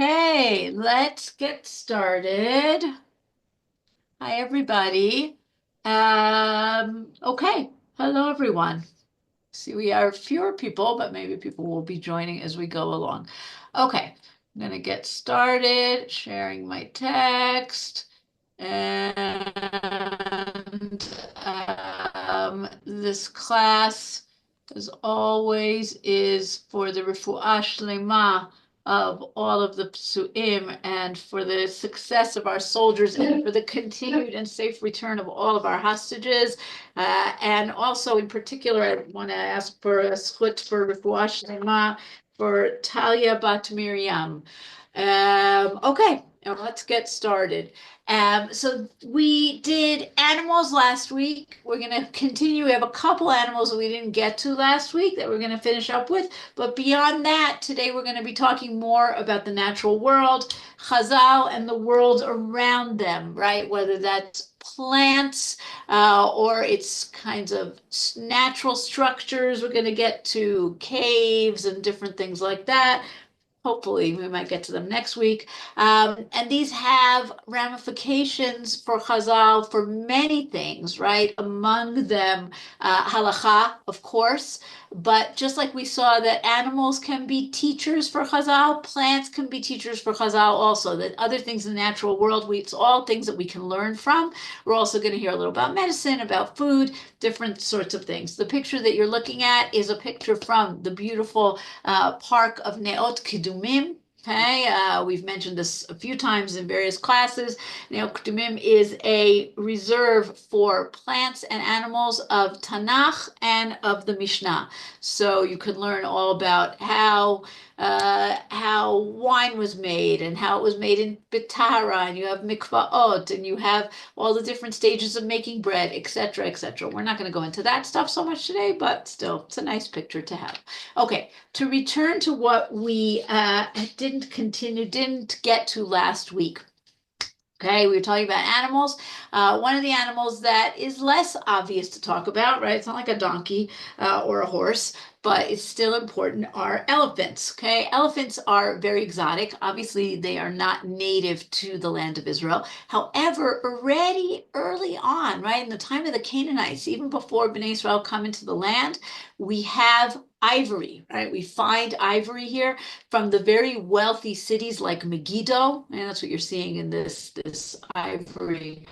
Okay, let's get started. Hi, everybody. Okay, hello, everyone. See, we are fewer people, but maybe people will be joining as we go along. Okay, I'm going to get started sharing my text. And this class, as always, is for the refuah shlema of all of the psuim and for the success of our soldiers and for the continued and safe return of all of our hostages. And also, in particular, I want to ask for a schut for refuah shlema for Talia Bat Miriam. Okay, now let's get started. So we did animals last week. We're going to continue. We have a couple animals that we didn't get to last week that we're going to finish up with. But beyond that, today we're going to be talking more about the natural world, Chazal, and the world around them, right? Whether that's plants or it's kinds of natural structures. We're going to get to caves and different things like that. Hopefully, we might get to them next week. And these have ramifications for Chazal for many things, right? Among them, halacha, of course. But just like we saw that animals can be teachers for Chazal, plants can be teachers for Chazal also. That other things in the natural world, it's all things that we can learn from. We're also going to hear a little about medicine, about food, different sorts of things. The picture that you're looking at is a picture from the beautiful park of Neot Kedumim. Okay, we've mentioned this a few times in various classes. Neot Kedumim is a reserve for plants and animals of Tanakh and of the Mishnah. So you can learn all about how wine was made and how it was made in Bitara, and you have mikvaot, and you have all the different stages of making bread, etc., etc. We're not going to go into that stuff so much today, but still, it's a nice picture to have. Okay, to return to what we didn't get to last week. Okay, we were talking about animals. One of the animals that is less obvious to talk about, right? It's not like a donkey or a horse, but it's still important, are elephants. Okay, elephants are very exotic. Obviously, they are not native to the land of Israel. However, already early on, right, in the time of the Canaanites, even before Bnei Israel come into the land, we have ivory, right? We find ivory here from the very wealthy cities like Megiddo, and that's what you're seeing in this ivory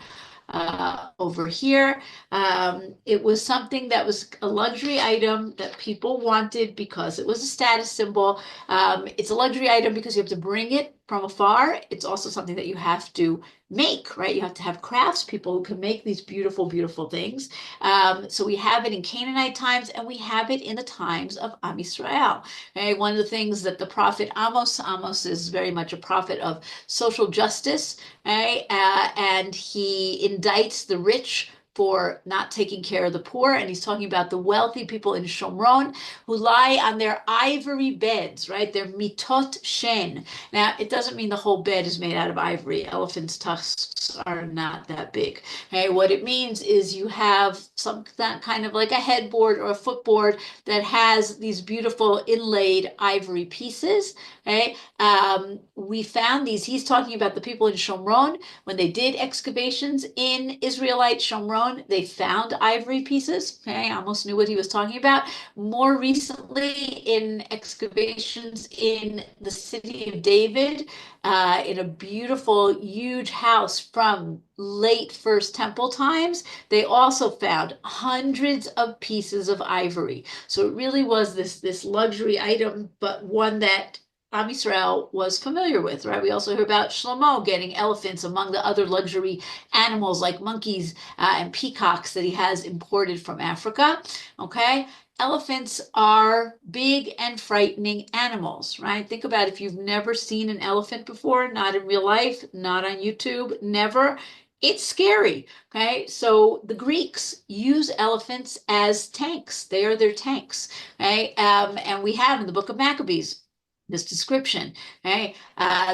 over here. It was something that was a luxury item that people wanted because it was a status symbol. It's a luxury item because you have to bring it from afar. It's also something that you have to make, right? You have to have craftspeople who can make these beautiful, beautiful things. So we have it in Canaanite times and we have it in the times of Am Yisrael. Okay? One of the things that the prophet Amos is very much a prophet of social justice, okay? And he indicts the rich for not taking care of the poor. And he's talking about the wealthy people in Shomron who lie on their ivory beds, right? Their mitot shen. Now, it doesn't mean the whole bed is made out of ivory. Elephants' tusks are not that big. Okay, what it means is you have some that kind of like a headboard or a footboard that has these beautiful inlaid ivory pieces. Okay, we found these. He's talking about the people in Shomron when they did excavations in Israelite Shomron. They found ivory pieces. Okay, I almost knew what he was talking about. More recently, in excavations in the city of David, in a beautiful, huge house from late First Temple times, they also found hundreds of pieces of ivory. So it really was this luxury item, but one that Am Yisrael was familiar with, right? We also hear about Shlomo getting elephants among the other luxury animals like monkeys and peacocks that he has imported from Africa. Okay, elephants are big and frightening animals, right? Think about if you've never seen an elephant before, not in real life, not on YouTube, never. It's scary. Okay, so the Greeks use elephants as tanks. They are their tanks. Okay, and we have in the book of Maccabees this description. Okay,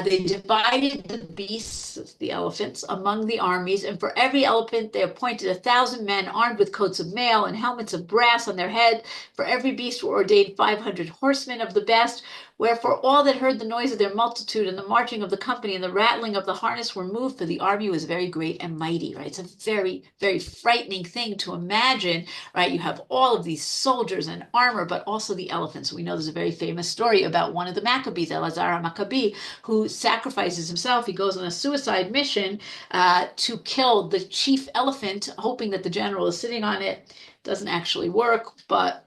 they divided the beasts, the elephants, among the armies, and for every elephant they appointed 1,000 men armed with coats of mail and helmets of brass on their head. For every beast were ordained 500 horsemen of the best. Wherefore all that heard the noise of their multitude and the marching of the company and the rattling of the harness were moved, for the army was very great and mighty, right? It's a very, very frightening thing to imagine, right? You have all of these soldiers and armor, but also the elephants. We know there's a very famous story about one of the Maccabees, Elazar Maccabi, who sacrifices himself. He goes on a suicide mission to kill the chief elephant, hoping that the general is sitting on it. Doesn't actually work, but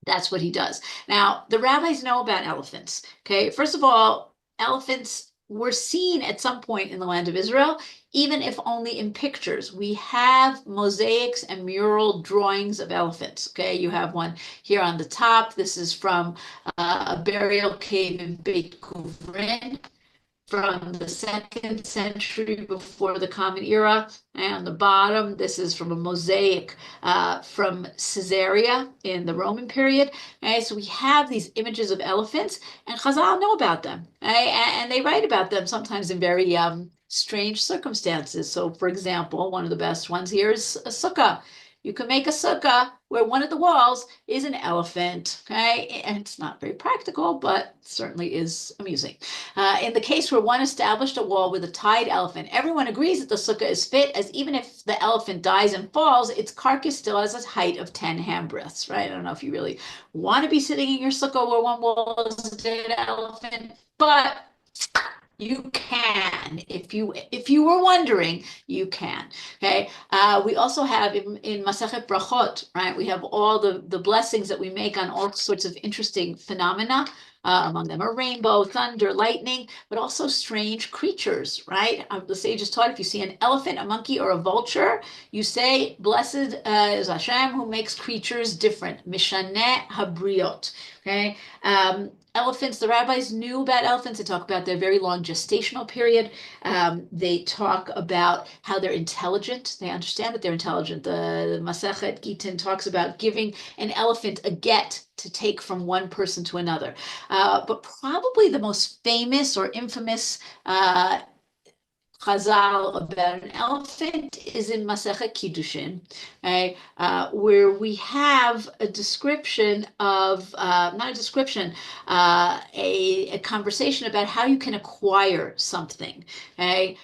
that's what he does. Now, the rabbis know about elephants. Okay, first of all, elephants were seen at some point in the land of Israel, even if only in pictures. We have mosaics and mural drawings of elephants. Okay, you have one here on the top. This is from a burial cave in Beit Kuvrin from the 2nd century before the Common Era. And on the bottom, this is from a mosaic from Caesarea in the Roman period. Okay, so we have these images of elephants, and Chazal know about them. Okay, and they write about them sometimes in very strange circumstances. So, for example, one of the best ones here is a sukkah. You can make a sukkah where one of the walls is an elephant, okay? And it's not very practical, but certainly is amusing. In the case where one established a wall with a tied elephant, everyone agrees that the sukkah is fit, as even if the elephant dies and falls, its carcass still has a height of 10 handbreadths, right? I don't know if you really want to be sitting in your sukkah where one wall is a dead elephant, but you can. If you were wondering, you can. Okay. We also have in Masechet Brachot, right? We have all the blessings that we make on all sorts of interesting phenomena. Among them are rainbow, thunder, lightning, but also strange creatures, right? The sages taught if you see an elephant, a monkey, or a vulture, you say, "Blessed is Hashem who makes creatures different." Mishaneh habriot. Okay. Elephants, the rabbis knew about elephants. They talk about their very long gestational period. They talk about how they're intelligent. They understand that they're intelligent. The Masechet Gitin talks about giving an elephant a get to take from one person to another. But probably the most famous or infamous Chazal about an elephant is in Masechet Kiddushin, okay, where we have a description of, not a description, a conversation about how you can acquire something, okay?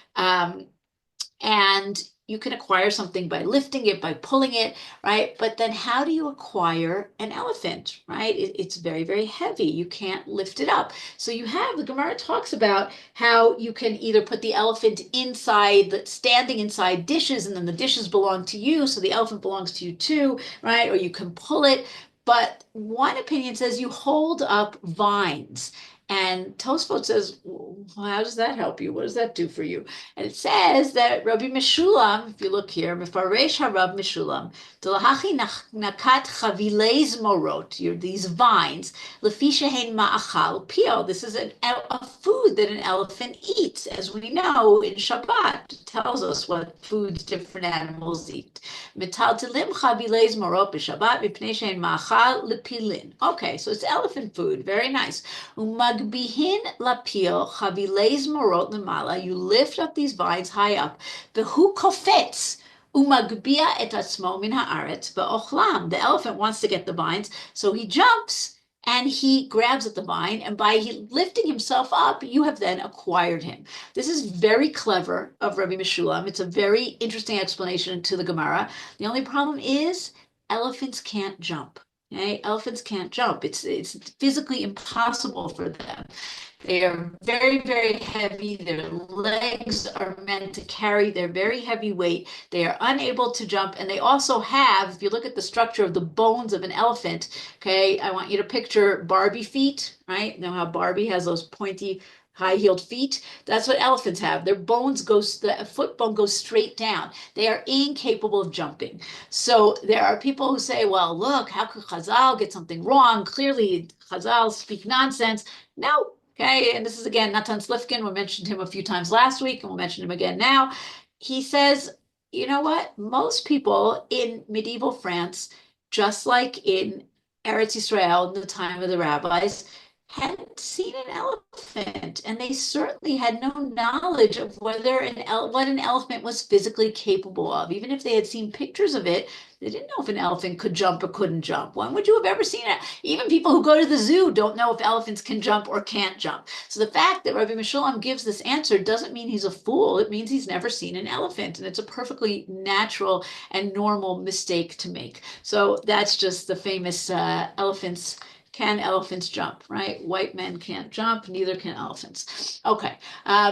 And you can acquire something by lifting it, by pulling it, right? But then how do you acquire an elephant, right? It's very, very heavy. You can't lift it up. So you have, the Gemara talks about how you can either put the elephant inside, standing inside dishes, and then the dishes belong to you, so the elephant belongs to you too, right? Or you can pull it. But one opinion says you hold up vines. And Tosfot says, well, how does that help you? What does that do for you? And it says that Rabbi Meshulam, if you look here, Mefaresh HaRab Meshulam, Delahachi nakat chavilei morot, these vines, lefi shehen ma'achal pio. This is a food that an elephant eats, as we know in Shabbat. It tells us what foods different animals eat. Metaltelim chavilei morot b'Shabbat mipnei shehen ma'achal lepilin. Okay, so it's elephant food. Very nice. Umagbihin lapil chavilei morot lemala. You lift up these vines high up. V'hu kofetz umagbia et atzmo min haaretz v'ochlam. The elephant wants to get the vines, so he jumps and he grabs at the vine, and by lifting himself up, you have then acquired him. This is very clever of Rabbi Meshulam. It's a very interesting explanation to the Gemara. The only problem is elephants can't jump. Okay? Elephants can't jump. It's physically impossible for them. They are very, very heavy. Their legs are meant to carry their very heavy weight. They are unable to jump. And they also have, if you look at the structure of the bones of an elephant, okay, I want you to picture Barbie feet, right? You know how Barbie has those pointy, high-heeled feet? That's what elephants have. Their bones the foot bone goes straight down. They are incapable of jumping. So there are people who say, well, look, how could Chazal get something wrong? Clearly, Chazal speak nonsense. No. Okay, and this is again Natan Slifkin. We mentioned him a few times last week, and we'll mention him again now. He says, you know what? Most people in medieval France, just like in Eretz Yisrael in the time of the rabbis, hadn't seen an elephant, and they certainly had no knowledge of whether what an elephant was physically capable of. Even if they had seen pictures of it, they didn't know if an elephant could jump or couldn't jump. When would you have ever seen it? Even people who go to the zoo don't know if elephants can jump or can't jump. So the fact that Rabbi Mishullam gives this answer doesn't mean he's a fool. It means he's never seen an elephant, and it's a perfectly natural and normal mistake to make. So that's just the famous elephants. Can elephants jump, right? White men can't jump, neither can elephants. Okay,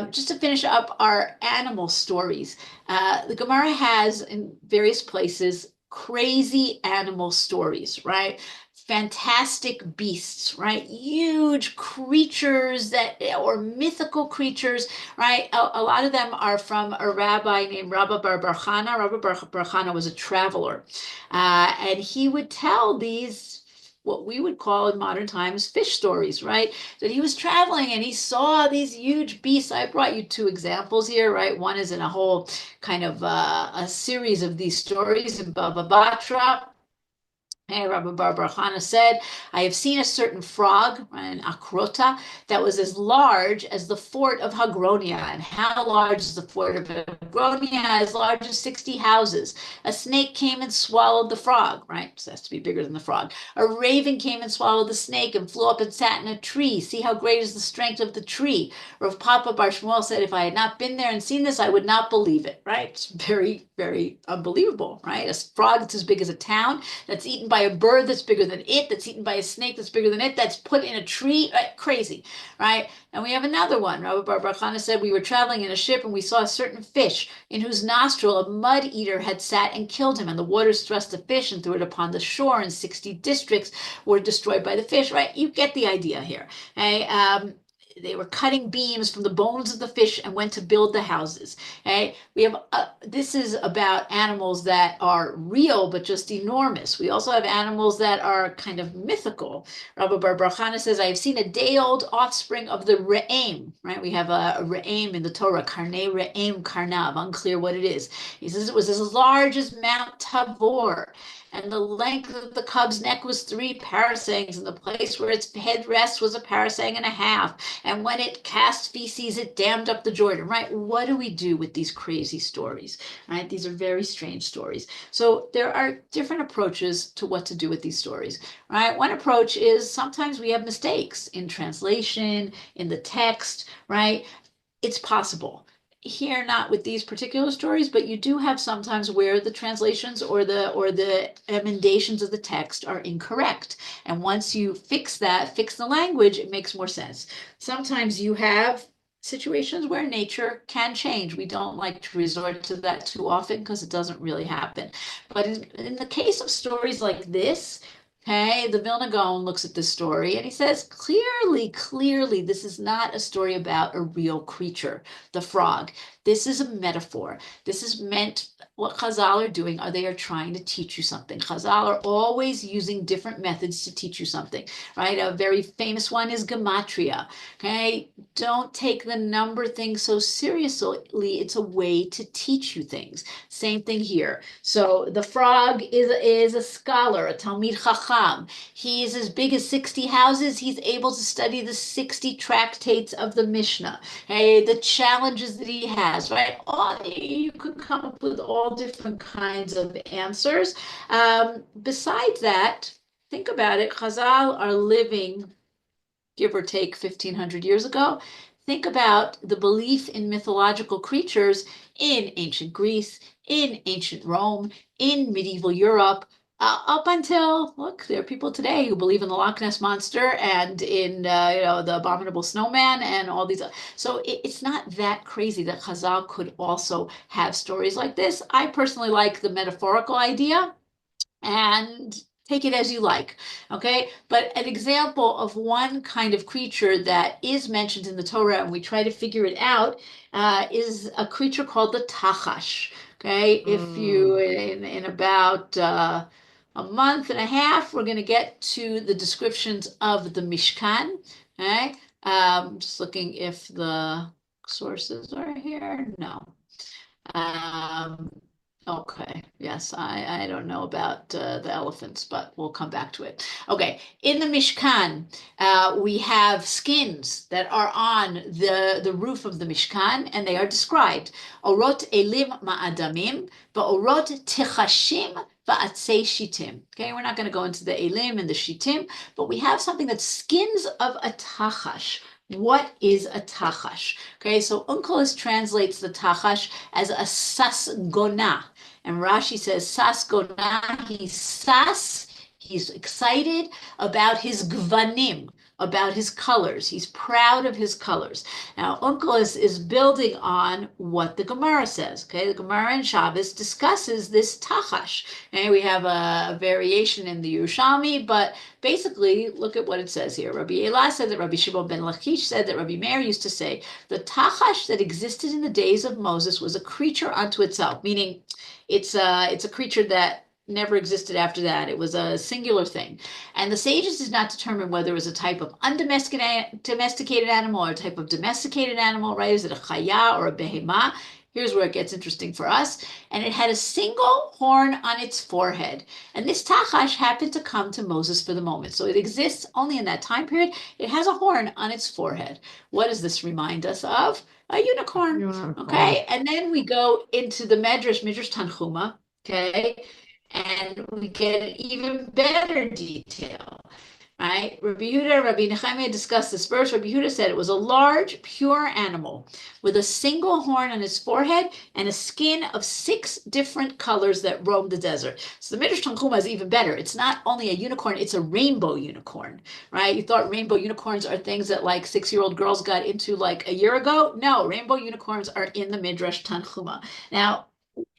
just to finish up our animal stories, the Gemara has in various places crazy animal stories, right? Fantastic beasts, right? Huge creatures that, or mythical creatures, right? A lot of them are from a rabbi named Rabbi Bar Bar Chana. Rabbi Bar Chana was a traveler, and he would tell these what we would call in modern times fish stories, right? That he was traveling and he saw these huge beasts. I brought you two examples here, right? One is in a whole kind of a series of these stories in Baba Batra. Hey, Rabbi Barbara Chana said, I have seen a certain frog, an akrota, that was as large as the fort of Hagronia. And how large is the fort of Hagronia? As large as 60 houses. A snake came and swallowed the frog, right? So it has to be bigger than the frog. A raven came and swallowed the snake and flew up and sat in a tree. See how great is the strength of the tree. Rav Papa Bar Shmuel said, if I had not been there and seen this, I would not believe it, right? It's very, very unbelievable, right? A frog that's as big as a town, that's eaten by a bird that's bigger than it, that's eaten by a snake that's bigger than it, that's put in a tree, right? Crazy, right? And we have another one. Rabbi Bar Chana said, we were traveling in a ship and we saw a certain fish in whose nostril a mud eater had sat and killed him. And the waters thrust the fish and threw it upon the shore, and 60 districts were destroyed by the fish, right? You get the idea here. Okay? They were cutting beams from the bones of the fish and went to build the houses. Okay, we have this is about animals that are real but just enormous. We also have animals that are kind of mythical. Rabbi Bar Bar Chana says, I have seen a day-old offspring of the re'em. Right, we have a re'em in the Torah, karnei re'em karnav. Unclear what it is. He says it was as large as Mount Tabor, and the length of the cub's neck was 3 parasangs, and the place where its head rests was a parasang and a half. And when it cast feces, it dammed up the Jordan, right? What do we do with these crazy stories, right? These are very strange stories. So there are different approaches to what to do with these stories, right? One approach is sometimes we have mistakes in translation, in the text, right? It's possible. Here, not with these particular stories, but you do have sometimes where the translations or the emendations of the text are incorrect. And once you fix that, fix the language, it makes more sense. Sometimes you have situations where nature can change. We don't like to resort to that too often because it doesn't really happen. But in the case of stories like this, okay, the Vilna Gaon looks at this story and he says, clearly, this is not a story about a real creature, the frog. This is a metaphor. This is meant, what Chazal are doing are they are trying to teach you something. Chazal are always using different methods to teach you something, right? A very famous one is gematria, okay? Don't take the number thing so seriously. It's a way to teach you things. Same thing here. So the frog is a scholar, a Talmid Chacham. He is as big as 60 houses. He's able to study the 60 tractates of the Mishnah. Okay, the challenges that he has, right? You could come up with all different kinds of answers. Besides that, think about it. Chazal are living, give or take 1,500 years ago. Think about the belief in mythological creatures in ancient Greece, in ancient Rome, in medieval Europe, up until, look, there are people today who believe in the Loch Ness Monster and in the abominable snowman and all these. So it's not that crazy that Chazal could also have stories like this. I personally like the metaphorical idea, and take it as you like, okay? But an example of one kind of creature that is mentioned in the Torah, and we try to figure it out, is a creature called the Tachash, okay? If you, in about a month and a half, we're going to get to the descriptions of the Mishkan, okay? Just looking if the sources are here. No. Um, Okay, yes, I don't know about the elephants, but we'll come back to it. Okay, in the Mishkan, we have skins that are on the roof of the Mishkan, and they are described. Orot elim ma'adamim, va'orot techashim va'atzei shitim. Okay, we're not going to go into the elim and the shitim, but we have something that's skins of a tachash. What is a tachash? Okay, so Onkelos translates the tachash as a sasgona. And Rashi says, Sas Gona, he's Sas, he's excited about his gvanim, about his colors. He's proud of his colors. Now, Onkelos is building on what the Gemara says. Okay, the Gemara in Shabbos discusses this tachash. And we have a variation in the Yerushalmi, but basically, look at what it says here. Rabbi Elah said that Rabbi Shimon ben Lachish said that Rabbi Meir used to say, the tachash that existed in the days of Moses was a creature unto itself, meaning it's a creature that never existed after that. It was a singular thing. And the sages did not determine whether it was a type of undomesticated animal or a type of domesticated animal, right? Is it a chaya or a behema? Here's where it gets interesting for us. And it had a single horn on its forehead. And this tachash happened to come to Moses for the moment. So it exists only in that time period. It has a horn on its forehead. What does this remind us of? A unicorn. Okay, and then we go into the Midrash Tanchuma, okay, and we get an even better detail, right? Rabbi Nechemiah discussed this verse. Rabbi Yehuda said it was a large, pure animal with a single horn on its forehead and a skin of 6 different colors that roamed the desert. So the Midrash Tanchuma is even better. It's not only a unicorn, it's a rainbow unicorn, right? You thought rainbow unicorns are things that like 6-year-old girls got into like a year ago? No, rainbow unicorns are in the Midrash Tanchuma. Now,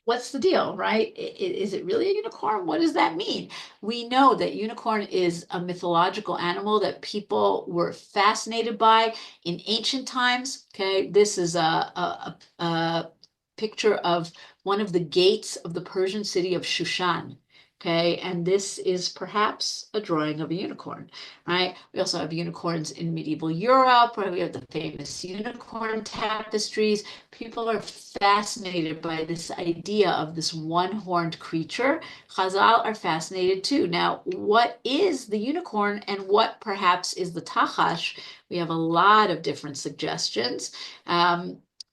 what's the deal, right? Is it really a unicorn? What does that mean? We know that unicorn is a mythological animal that people were fascinated by in ancient times. Okay, this is a picture of one of the gates of the Persian city of Shushan. Okay, and this is perhaps a drawing of a unicorn, right? We also have unicorns in medieval Europe, where we have the famous unicorn tapestries. People are fascinated by this idea of this one-horned creature. Chazal are fascinated too. Now, what is the unicorn and what perhaps is the tachash? We have a lot of different suggestions.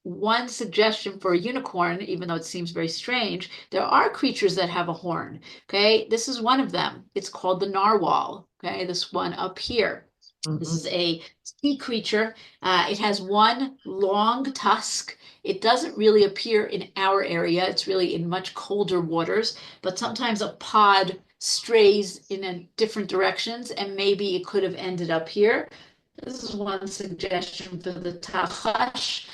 One suggestion for a unicorn, even though it seems very strange, there are creatures that have a horn. Okay, this is one of them. It's called the narwhal. Okay, this one up here. This is a sea creature. It has one long tusk. It doesn't really appear in our area. It's really in much colder waters, but sometimes a pod strays in different directions, and maybe it could have ended up here. This is one suggestion for the tachash.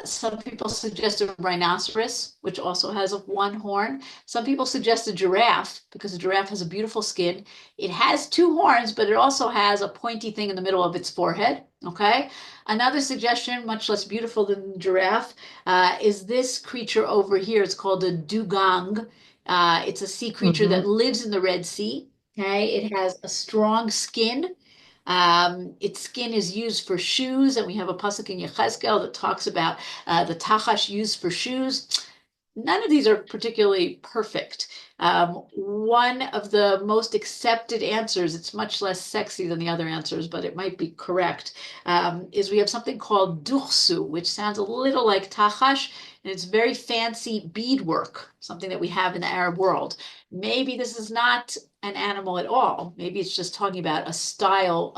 Some people suggest a rhinoceros, which also has one horn. Some people suggest a giraffe because a giraffe has a beautiful skin. It has 2 horns, but it also has a pointy thing in the middle of its forehead. Okay. Another suggestion, much less beautiful than the giraffe, is this creature over here. It's called a dugong. It's a sea creature that lives in the Red Sea. Okay. It has a strong skin. Its skin is used for shoes, and we have a pasuk in Yechezkel that talks about the tachash used for shoes. None of these are particularly perfect. One of the most accepted answers, it's much less sexy than the other answers, but it might be correct, is we have something called duchsu, which sounds a little like tachash, and it's very fancy beadwork, something that we have in the Arab world. Maybe this is not an animal at all. Maybe it's just talking about a style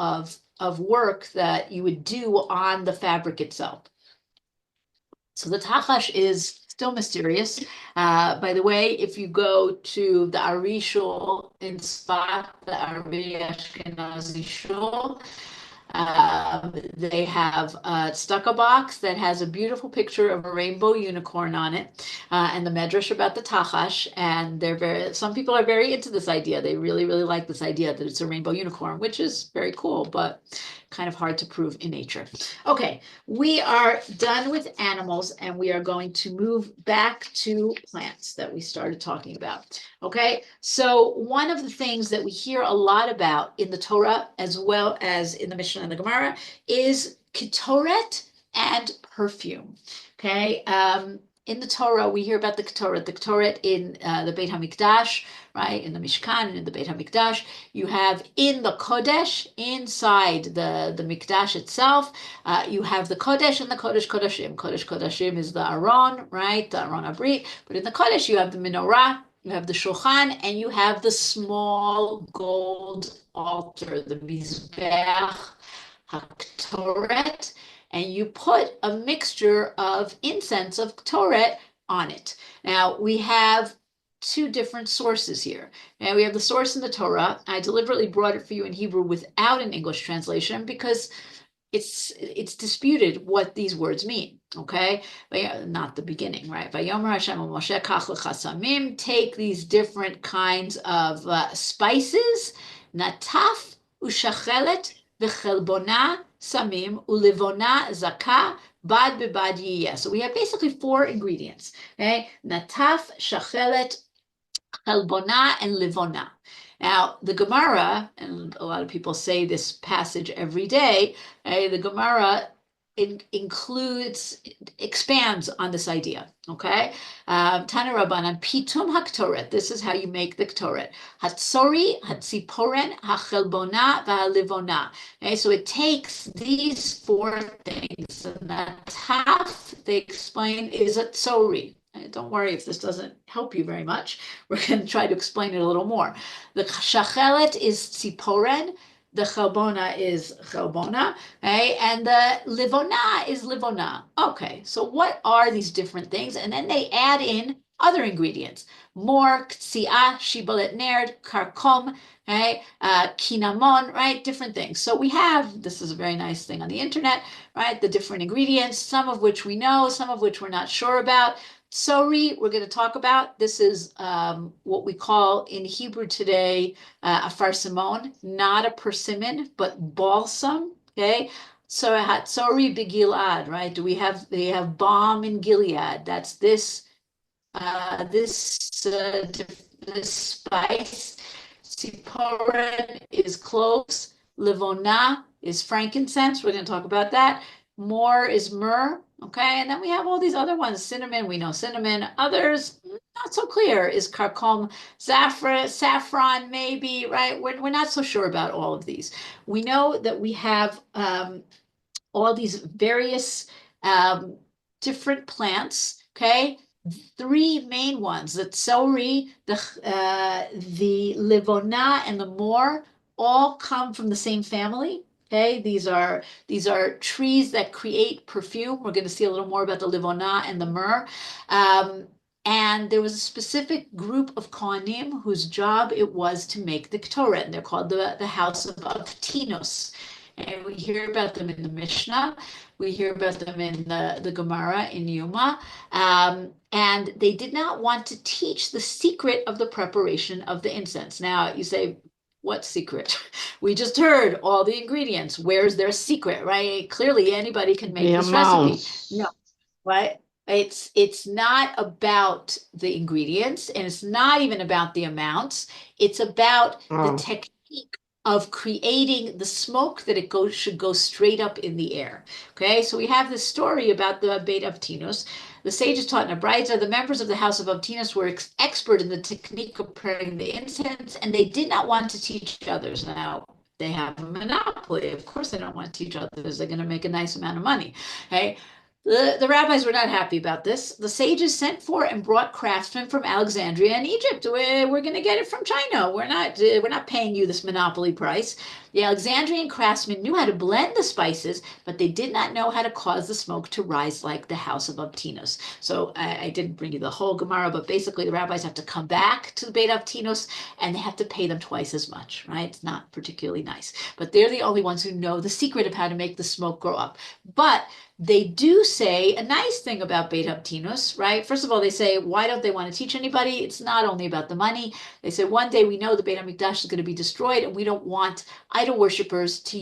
of work that you would do on the fabric itself. So the tachash is still mysterious. By the way, if you go to the Ari Shul in Sfat, the Ari Ashkenazi Shul, they have a stucco box that has a beautiful picture of a rainbow unicorn on it, and the medrash about the tachash. And some people are very into this idea. They really, really like this idea that it's a rainbow unicorn, which is very cool, but kind of hard to prove in nature. Okay, we are done with animals, and we are going to move back to plants that we started talking about. Okay, so one of the things that we hear a lot about in the Torah, as well as in the Mishnah and the Gemara, is ketoret and perfume. Okay, in the Torah, we hear about the Ketoret in the Beit HaMikdash, right? In the Mishkan and in the Beit HaMikdash. You have in the Kodesh, inside the Mikdash itself, you have the Kodesh and the Kodesh Kodashim. Kodesh Kodashim is the Aron, right? The Aron Abrit. But in the Kodesh, you have the Menorah, you have the Shulchan, and you have the small gold altar, the Mizbeach HaKtoret, and you put a mixture of incense of Ktoret on it. Now, we have two different sources here. Now, we have the source in the Torah. I deliberately brought it for you in Hebrew without an English translation because it's disputed what these words mean, okay? Not the beginning, right? Vayomer Hashem Moshe kach lechasamim, take these different kinds of spices, nataf ushachelet v'chelbona samim ulivona zaka bad bebad yiyeh. So we have basically four ingredients, okay? Nataf, shachelet, chelbona, and livona. Now, the Gemara, and a lot of people say this passage every day, the Gemara expands on this idea, okay? Tana Rabbanan, pitum haktoret, this is how you make the ktoret. Hatsori, hatziporen, hachelbona, v'halivona. Okay, so it takes these four things, and that half, they explain, is a tsori. Don't worry if this doesn't help you very much. We're going to try to explain it a little more. The shachelet is tziporen, the chelbona is chelbona, okay? And the livona is livona. Okay, so what are these different things? And then they add in other ingredients. More, ktsia, shibolet nerd, karkom, okay? Kinamon, right? Different things. So we have, this is a very nice thing on the internet, right? The different ingredients, some of which we know, some of which we're not sure about. Tsori, we're going to talk about. This is what we call in Hebrew today a farsimon, not a persimmon, but balsam. Okay, so hatzori b'Gilad, right? They have balm in Gilead? That's this spice. Siporen is cloves. Livona is frankincense. We're going to talk about that. More is myrrh. Okay, and then we have all these other ones. Cinnamon, we know cinnamon. Others, not so clear. Is karkom, saffron, maybe, right? We're not so sure about all of these. We know that we have all these various different plants, okay? Three main ones, the tsori, the livona, and the more, all come from the same family. Okay, these are trees that create perfume. We're going to see a little more about the livona and the myrrh. And there was a specific group of Kohanim whose job it was to make the Ktoret, and they're called the House of Tinos. And we hear about them in the Mishnah. We hear about them in the Gemara in Yuma. And they did not want to teach the secret of the preparation of the incense. Now, you say, what secret? We just heard all the ingredients. Where's their secret, right? Clearly, anybody can make this recipe. No, right? It's not about the ingredients, and it's not even about the amounts. It's about the technique of creating the smoke that should go straight up in the air. Okay, so we have this story about the Beit Avtinos. The sages taught in a Braita, the members of the house of Avtinos were expert in the technique of preparing the incense, and they did not want to teach others. Now, they have a monopoly. Of course, they don't want to teach others. They're going to make a nice amount of money. Okay. The rabbis were not happy about this. The sages sent for and brought craftsmen from Alexandria and Egypt. We're going to get it from China. We're not paying you this monopoly price. The Alexandrian craftsmen knew how to blend the spices, but they did not know how to cause the smoke to rise like the house of Avtinos. So I didn't bring you the whole Gemara, but basically the rabbis have to come back to the Beit Avtinos and they have to pay them twice as much, right? It's not particularly nice, but they're the only ones who know the secret of how to make the smoke grow up. But they do say a nice thing about Beit Avtinos, right? First of all, they say, why don't they want to teach anybody? It's not only about the money. They say, one day we know the Beit HaMikdash is going to be destroyed, and we don't want idol worshippers to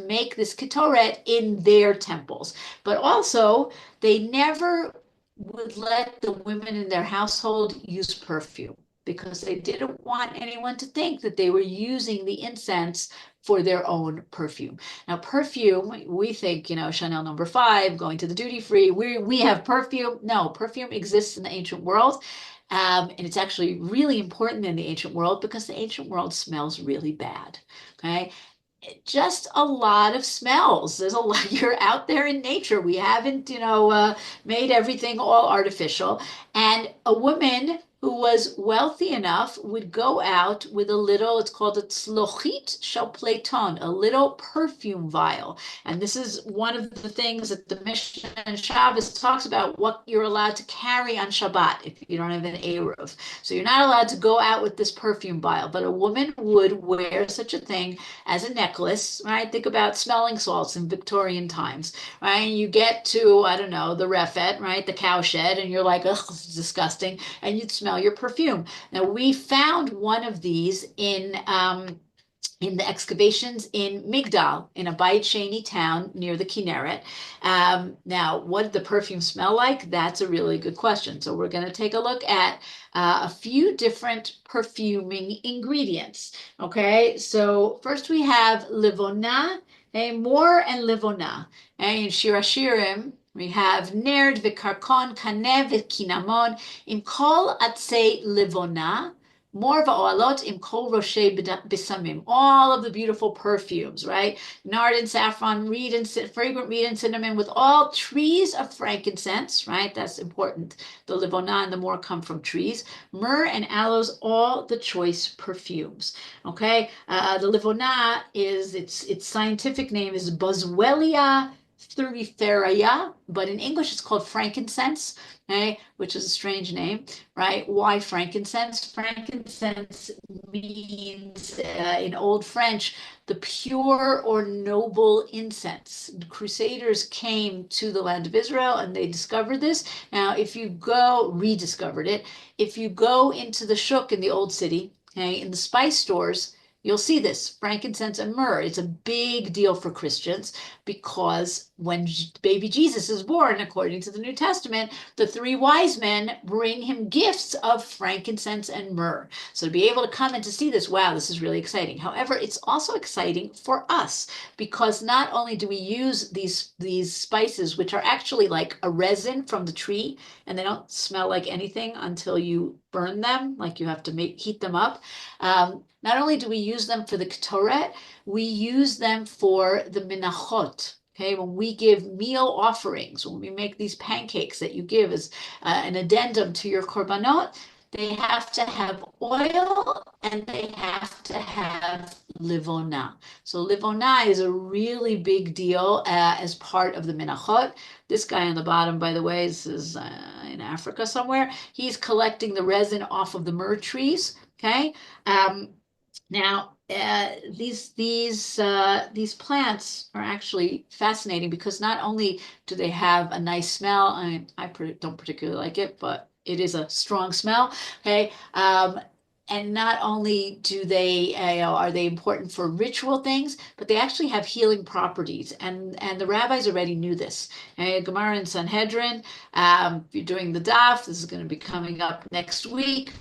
make this Ketoret in their temples. But also, they never would let the women in their household use perfume. because they didn't want anyone to think that they were using the incense for their own perfume. Now, perfume, we think, Chanel No. 5, going to the duty free, we have perfume. No, perfume exists in the ancient world. And it's actually really important in the ancient world because the ancient world smells really bad. Okay. Just a lot of smells. There's a lot, you're out there in nature. We haven't, made everything all artificial. And a woman who was wealthy enough would go out with a little, it's called a tzlochit shel Platon, a little perfume vial. And this is one of the things that the Mishnah and Shabbos talks about, what you're allowed to carry on Shabbat if you don't have an Eruv. So you're not allowed to go out with this perfume vial, but a woman would wear such a thing as a necklace, right? Think about smelling salts in Victorian times, right? And you get to, I don't know, the refet, right? The cowshed, and you're like, ugh, it's disgusting. And you'd smell your perfume. Now, we found one of these in the excavations in Migdal, in a Beit Sheni town near the Kinneret. Now, what did the perfume smell like? That's a really good question. So we're going to take a look at a few different perfuming ingredients. Okay, so first we have livona, mor and livona. In Shir Hashirim, we have nerd v'karkon, kanev v'kinamon, im kol atzei livona, more va'olot im kol roshe bisamim. All of the beautiful perfumes, right? Nard and saffron, reed and fragrant reed and cinnamon, with all trees of frankincense, right? That's important. The livona and the more come from trees. Myrrh and aloes, all the choice perfumes. Okay, the livona is its scientific name is Boswellia thuriferaea, but in English it's called frankincense, okay, which is a strange name, right? Why frankincense? Frankincense means, in Old French, the pure or noble incense. The Crusaders came to the land of Israel and they discovered this. Now, if you rediscovered it, if you go into the shuk in the old city, okay, in the spice stores, you'll see this, frankincense and myrrh. It's a big deal for Christians because when baby Jesus is born, according to the New Testament, the 3 wise men bring him gifts of frankincense and myrrh. So to be able to come and to see this, wow, this is really exciting. However, it's also exciting for us because not only do we use these spices, which are actually like a resin from the tree, and they don't smell like anything until you burn them, like you have to heat them up. Not only do we use them for the Ketoret, we use them for the Menachot. Okay, when we give meal offerings, when we make these pancakes that you give as an addendum to your korbanot, they have to have oil and they have to have livona. So livona is a really big deal as part of the menachot. This guy on the bottom, by the way, is in Africa somewhere. He's collecting the resin off of the myrrh trees. Okay. Now, these plants are actually fascinating because not only do they have a nice smell, I don't particularly like it, but it is a strong smell, okay? And not only do they, are they important for ritual things, but they actually have healing properties. And the rabbis already knew this. Gemara in Sanhedrin, if you're doing the daf, this is going to be coming up next week.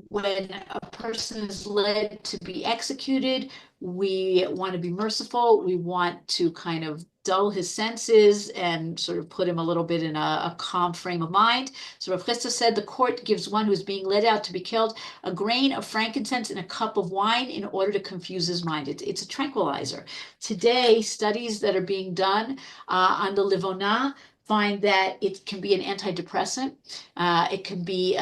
When a person is led to be executed, we want to be merciful. We want to kind of dull his senses and sort of put him a little bit in a calm frame of mind. So Rav Chisda said the court gives one who is being led out to be killed a grain of frankincense in a cup of wine in order to confuse his mind. It's a tranquilizer. Today, studies that are being done on the livona find that it can be an antidepressant. It can be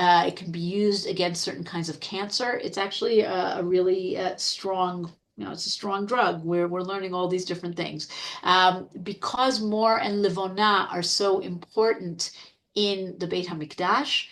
used against certain kinds of cancer. It's actually a really strong, it's a strong drug. We're learning all these different things. Because mor and livona are so important in the Beit HaMikdash,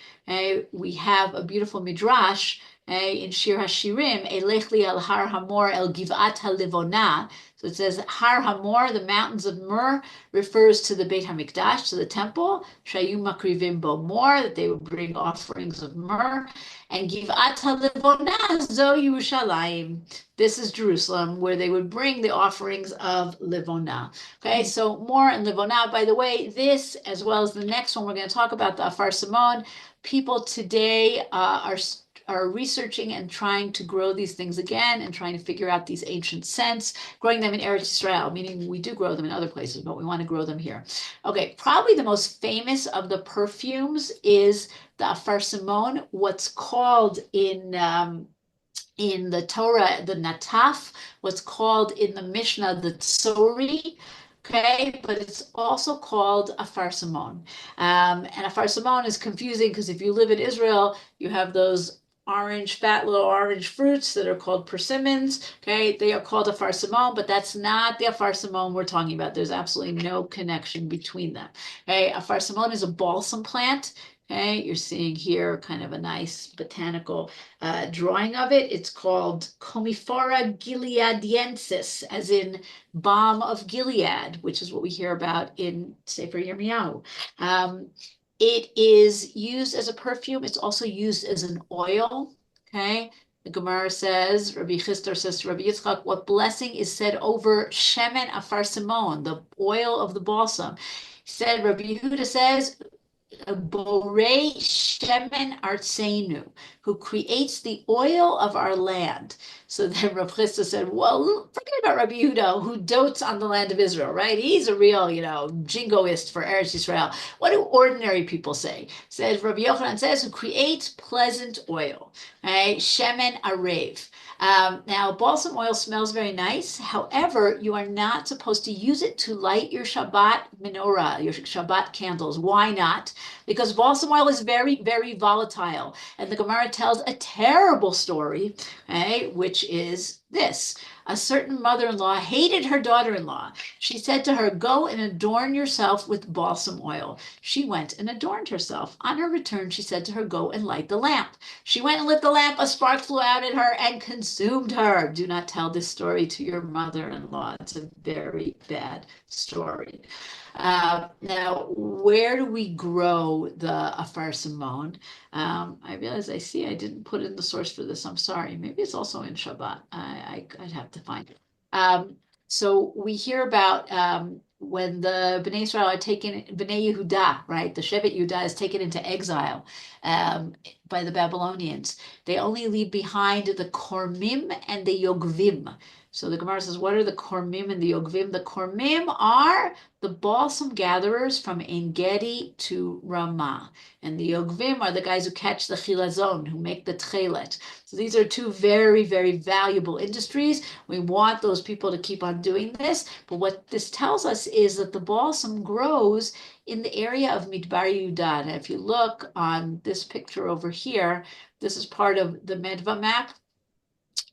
we have a beautiful midrash Okay, in Shir Hashirim, Elech li al Har Hamor el Givat HaLivona. So it says Har Hamor, the mountains of Mur, refers to the Beit HaMikdash, to the temple. Shayu Makrivim Bo Mor, that they would bring offerings of myrrh. And Givat HaLivona Zo Yerushalayim. This is Jerusalem, where they would bring the offerings of Livona. Okay, so more in Livona. By the way, this, as well as the next one we're going to talk about, the Afar Simon, people today are researching and trying to grow these things again and trying to figure out these ancient scents, growing them in Eretz Israel, meaning we do grow them in other places, but we want to grow them here. Okay, probably the most famous of the perfumes is the Afar Simon, what's called in the Torah, the Nataf, what's called in the Mishnah, the Tzori, okay, but it's also called Afar Simon. And Afar Simon is confusing because if you live in Israel, you have those orange, fat little orange fruits that are called persimmons, okay, they are called Afar Simon, but that's not the Afar Simon we're talking about. There's absolutely no connection between them, okay. Afar Simon is a balsam plant. Okay, you're seeing here kind of a nice botanical drawing of it. It's called Commiphora gileadiensis, as in balm of Gilead, which is what we hear about in Sefer Yirmiyahu. It is used as a perfume. It's also used as an oil. Okay, the Gemara says, Rabbi Chistar says to Rabbi Yitzchak, what blessing is said over Shemen Afar Simon, the oil of the balsam? He said, Rabbi Yehuda says, Borei Shemen Artseinu, who creates the oil of our land. So then Rav Chisda said, well, forget about Rabbi Yehuda, who dotes on the land of Israel, right? He's a real, jingoist for Eretz Israel. What do ordinary people say? Says Rabbi Yochanan says, who creates pleasant oil, right? Shemen Arev. Now, balsam oil smells very nice. However, you are not supposed to use it to light your Shabbat menorah, your Shabbat candles. Why not? Because balsam oil is very, very volatile. And the Gemara tells a terrible story, okay, which is this. A certain mother-in-law hated her daughter-in-law. She said to her, go and adorn yourself with balsam oil. She went and adorned herself. On her return, she said to her, go and light the lamp. She went and lit the lamp. A spark flew out at her and consumed her. Do not tell this story to your mother-in-law. It's a very bad story. Now, where do we grow the Afar Simon? I realize I didn't put in the source for this. I'm sorry. Maybe it's also in Shabbat. I'd have to find it. So we hear about when the Bnei Israel are taken, Bnei Yehuda, right? The Shevet Yehuda is taken into exile by the Babylonians. They only leave behind the Kormim and the Yogvim. So the Gemara says, what are the Kormim and the Yogvim? The Kormim are the balsam gatherers from En Gedi to Ramah. And the Yogvim are the guys who catch the chilazon, who make the tchelet. So these are two very, very valuable industries. We want those people to keep on doing this. But what this tells us is that the balsam grows in the area of Midbar Yehuda. And if you look on this picture over here, this is part of the Medva map.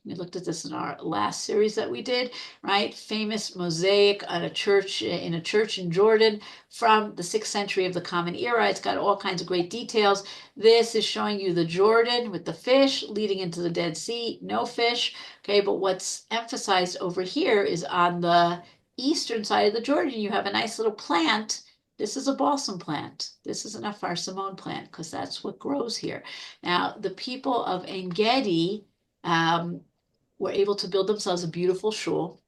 We looked at this in our last series that we did, right? Famous mosaic at a church in Jordan from the 6th century of the Common Era. It's got all kinds of great details. This is showing you the Jordan with the fish leading into the Dead Sea, no fish. Okay, but what's emphasized over here is on the eastern side of the Jordan, you have a nice little plant. This is a balsam plant. This is an Afar Simon plant because that's what grows here. Now, the people of En Gedi were able to build themselves a beautiful shul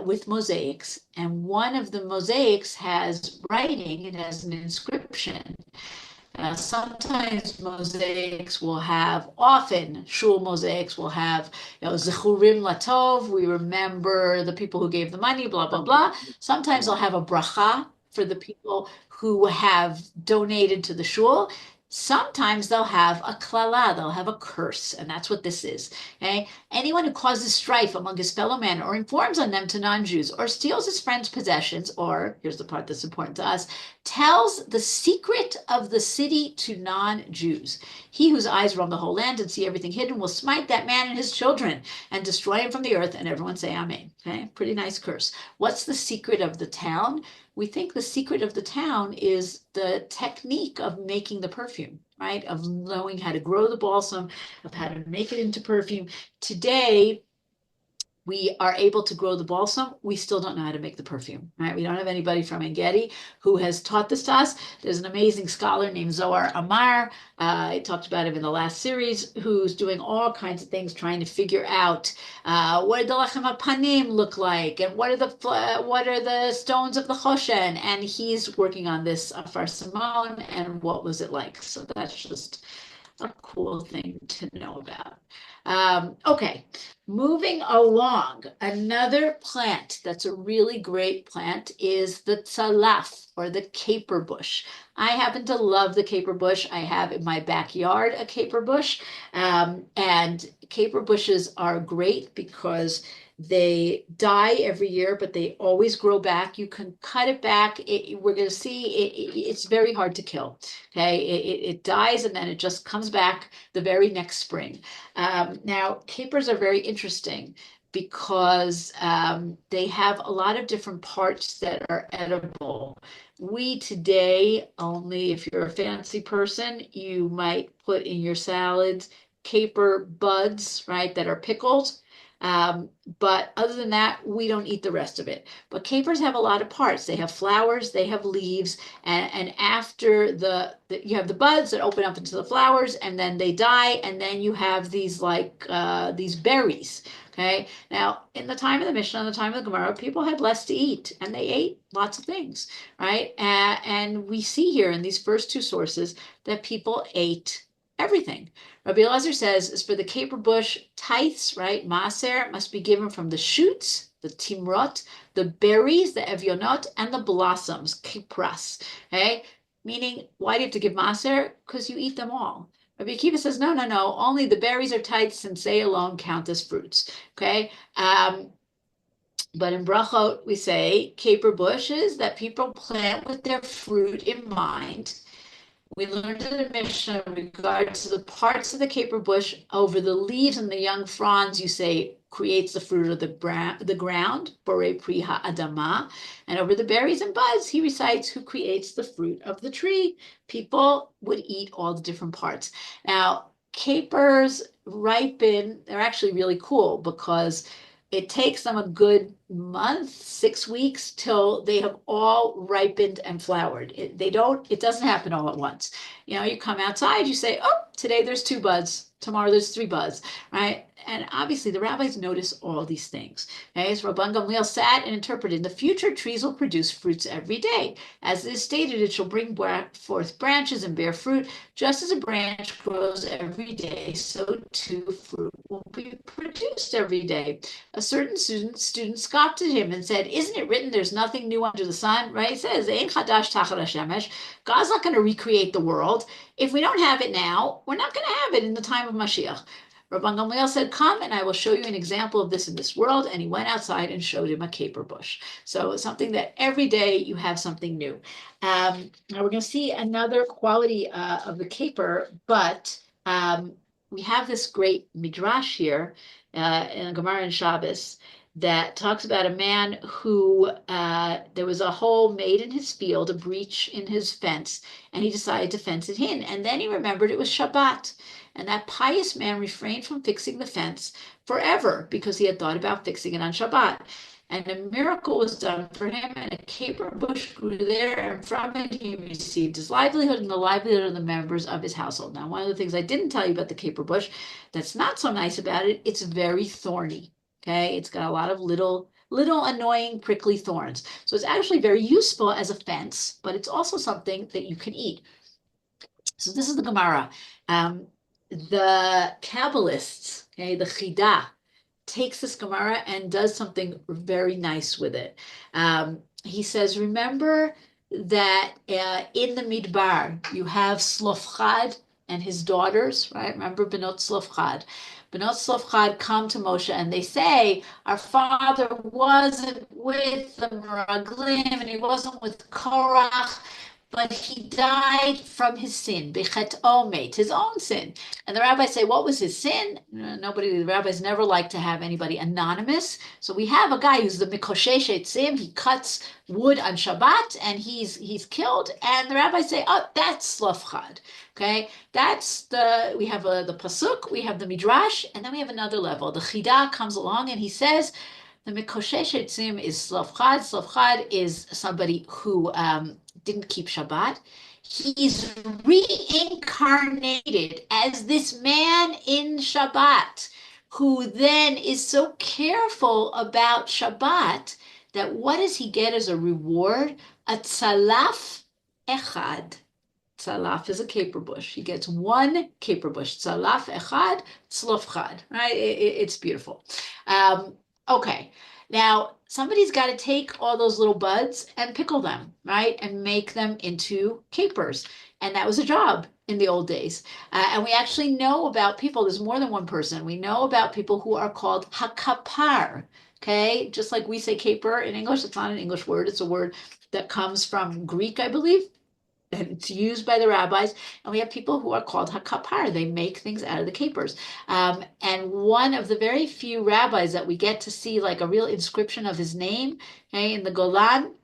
with mosaics. And one of the mosaics has writing, it has an inscription. Sometimes mosaics will have, often shul mosaics will have, Zechurim Latov, we remember the people who gave the money, blah, blah, blah. Sometimes they'll have a bracha for the people who have donated to the shul. Sometimes they'll have a klala, they'll have a curse, and that's what this is. Okay? Anyone who causes strife among his fellow men or informs on them to non-Jews or steals his friend's possessions, or, here's the part that's important to us, tells the secret of the city to non-Jews. He whose eyes roam the whole land and see everything hidden will smite that man and his children and destroy him from the earth, and everyone say amen. Okay? Pretty nice curse. What's the secret of the town? We think the secret of the town is the technique of making the perfume. right, of knowing how to grow the balsam, of how to make it into perfume. Today, we are able to grow the balsam. We still don't know how to make the perfume, right? We don't have anybody from Engedi who has taught this to us. There's an amazing scholar named Zohar Amar. I talked about him in the last series, who's doing all kinds of things, trying to figure out what did the lechem panim look like, and what are the stones of the choshen, and he's working on this Afar Simon, and what was it like? So that's just a cool thing to know about. Okay, moving along, another plant that's a really great plant is the tzalaf, or the caper bush. I happen to love the caper bush. I have in my backyard a caper bush, and caper bushes are great because they die every year, but they always grow back. You can cut it back. We're going to see it's very hard to kill. Okay, it dies and then it just comes back the very next spring. Now, capers are very interesting because they have a lot of different parts that are edible. We today only, if you're a fancy person, you might put in your salads caper buds, right, that are pickled. But other than that, we don't eat the rest of it. But capers have a lot of parts. They have flowers, they have leaves, and after you have the buds that open up into the flowers, and then they die, and then you have these these berries. Okay. Now, in the time of the Mishnah, in the time of the Gemara, people had less to eat, and they ate lots of things, right? And we see here in these first two sources that people ate everything. Rabbi Elazar says, is for the caper bush, tithes, right? Maaser must be given from the shoots, the timrot, the berries, the evyonot, and the blossoms, kipras. Okay? Meaning, why do you have to give maaser? Because you eat them all. Rabbi Akiva says, no, no, no, only the berries are tithes since they alone count as fruits. Okay? But in brachot, we say caper bushes that people plant with their fruit in mind. We learned in the Mishnah in regard to the parts of the caper bush over the leaves and the young fronds, you say creates the fruit of the ground, borei pri ha'adama, and over the berries and buds, he recites who creates the fruit of the tree. People would eat all the different parts. Now, capers ripen, they're actually really cool because it takes them a good month, 6 weeks till they have all ripened and flowered. It doesn't happen all at once. You come outside, you say, oh, today there's 2 buds, tomorrow there's 3 buds, right? And obviously the rabbis notice all these things. Okay, so Rabban Gamliel sat and interpreted, in the future trees will produce fruits every day. As it is stated, it shall bring forth branches and bear fruit. Just as a branch grows every day, so too fruit will be produced every day. A certain student scoffed at him and said, isn't it written there's nothing new under the sun, right? It says, Ein chadash tachar hashemesh. God's not going to recreate the world. If we don't have it now, we're not going to have it in the time of Mashiach. Rabban Gamliel said, come and I will show you an example of this in this world. And he went outside and showed him a caper bush. So it's something that every day you have something new. Now we're going to see another quality of the caper, but we have this great midrash here in Gemara and Shabbos that talks about a man who there was a hole made in his field, a breach in his fence, and he decided to fence it in. And then he remembered it was Shabbat. And that pious man refrained from fixing the fence forever because he had thought about fixing it on Shabbat. And a miracle was done for him, and a caper bush grew there, and from it he received his livelihood and the livelihood of the members of his household. Now, one of the things I didn't tell you about the caper bush that's not so nice about it, it's very thorny. Okay, it's got a lot of little annoying prickly thorns. So it's actually very useful as a fence, but it's also something that you can eat. So this is the Gemara. The Kabbalists, okay, the Chida, takes this Gemara and does something very nice with it. He says, remember that in the Midbar, you have Slofchad and his daughters, right? Remember Benot Slofchad. Benot Slofchad come to Moshe and they say, our father wasn't with the Meraglim and he wasn't with Korach, but he died from his sin, bechet omet, his own sin. And the rabbis say, what was his sin? Nobody, the rabbis never like to have anybody anonymous. So we have a guy who's the mikoshesh etzim. He cuts wood on Shabbat, and he's killed. And the rabbis say, oh, that's slofchad. Okay, we have the pasuk, we have the midrash, and then we have another level. The chida comes along and he says, the mikoshesh etzim is slofchad. Slofchad is somebody who didn't keep Shabbat. He's reincarnated as this man in Shabbat who then is so careful about Shabbat that what does he get as a reward? A tzalaf echad. Tzalaf is a caper bush. He gets one caper bush. Tzalaf echad, tzlofchad. Right? It's beautiful. Okay. Now, somebody's got to take all those little buds and pickle them, right? And make them into capers. And that was a job in the old days. And we actually know about people, there's more than one person. We know about people who are called hakapar, okay? Just like we say caper in English, it's not an English word. It's a word that comes from Greek, I believe. And it's used by the rabbis, and we have people who are called hakapar. They make things out of the capers. And one of the very few rabbis that we get to see like a real inscription of his name, okay, in the Golan,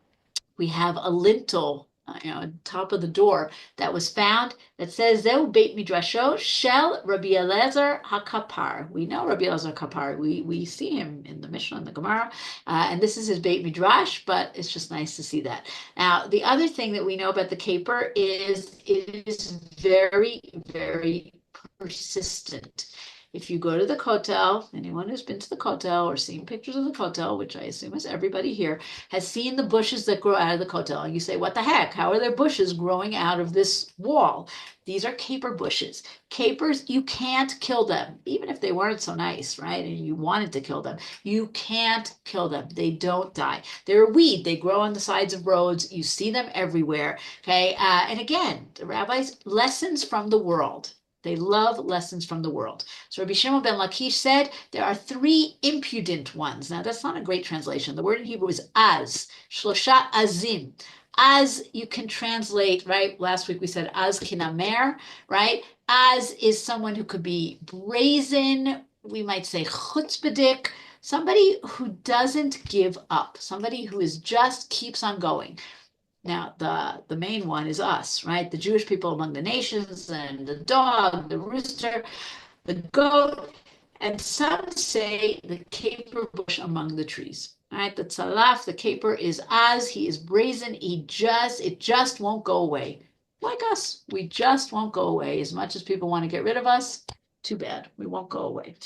we have a lintel, on top of the door that was found that says Zeu Beit Midrasho Shel Rabbi Eliezer HaKapar. We know Rabbi Eliezer HaKapar. We see him in the Mishnah and the Gemara, and this is his Beit Midrash. But it's just nice to see that. Now, the other thing that we know about the caper is it is very, very persistent. If you go to the Kotel, anyone who's been to the Kotel or seen pictures of the Kotel, which I assume is everybody here, has seen the bushes that grow out of the Kotel. And you say, what the heck? How are there bushes growing out of this wall? These are caper bushes. Capers, you can't kill them, even if they weren't so nice, right? And you wanted to kill them. You can't kill them. They don't die. They're a weed. They grow on the sides of roads. You see them everywhere, okay? And again, the rabbis, lessons from the world. They love lessons from the world. So Rabbi Shimon ben Lakish said there are three impudent ones. Now that's not a great translation. The word in Hebrew is az, shlosha azim. Az you can translate, right? Last week we said az kinamer, right? Az is someone who could be brazen. We might say chutzpahdik, somebody who doesn't give up, somebody who is just keeps on going. Now, the main one is us, right? The Jewish people among the nations, and the dog, the rooster, the goat, and some say the caper bush among the trees. All right, the tzalaf, the caper is az, he is brazen, it just won't go away. Like us, we just won't go away. As much as people want to get rid of us, too bad, we won't go away.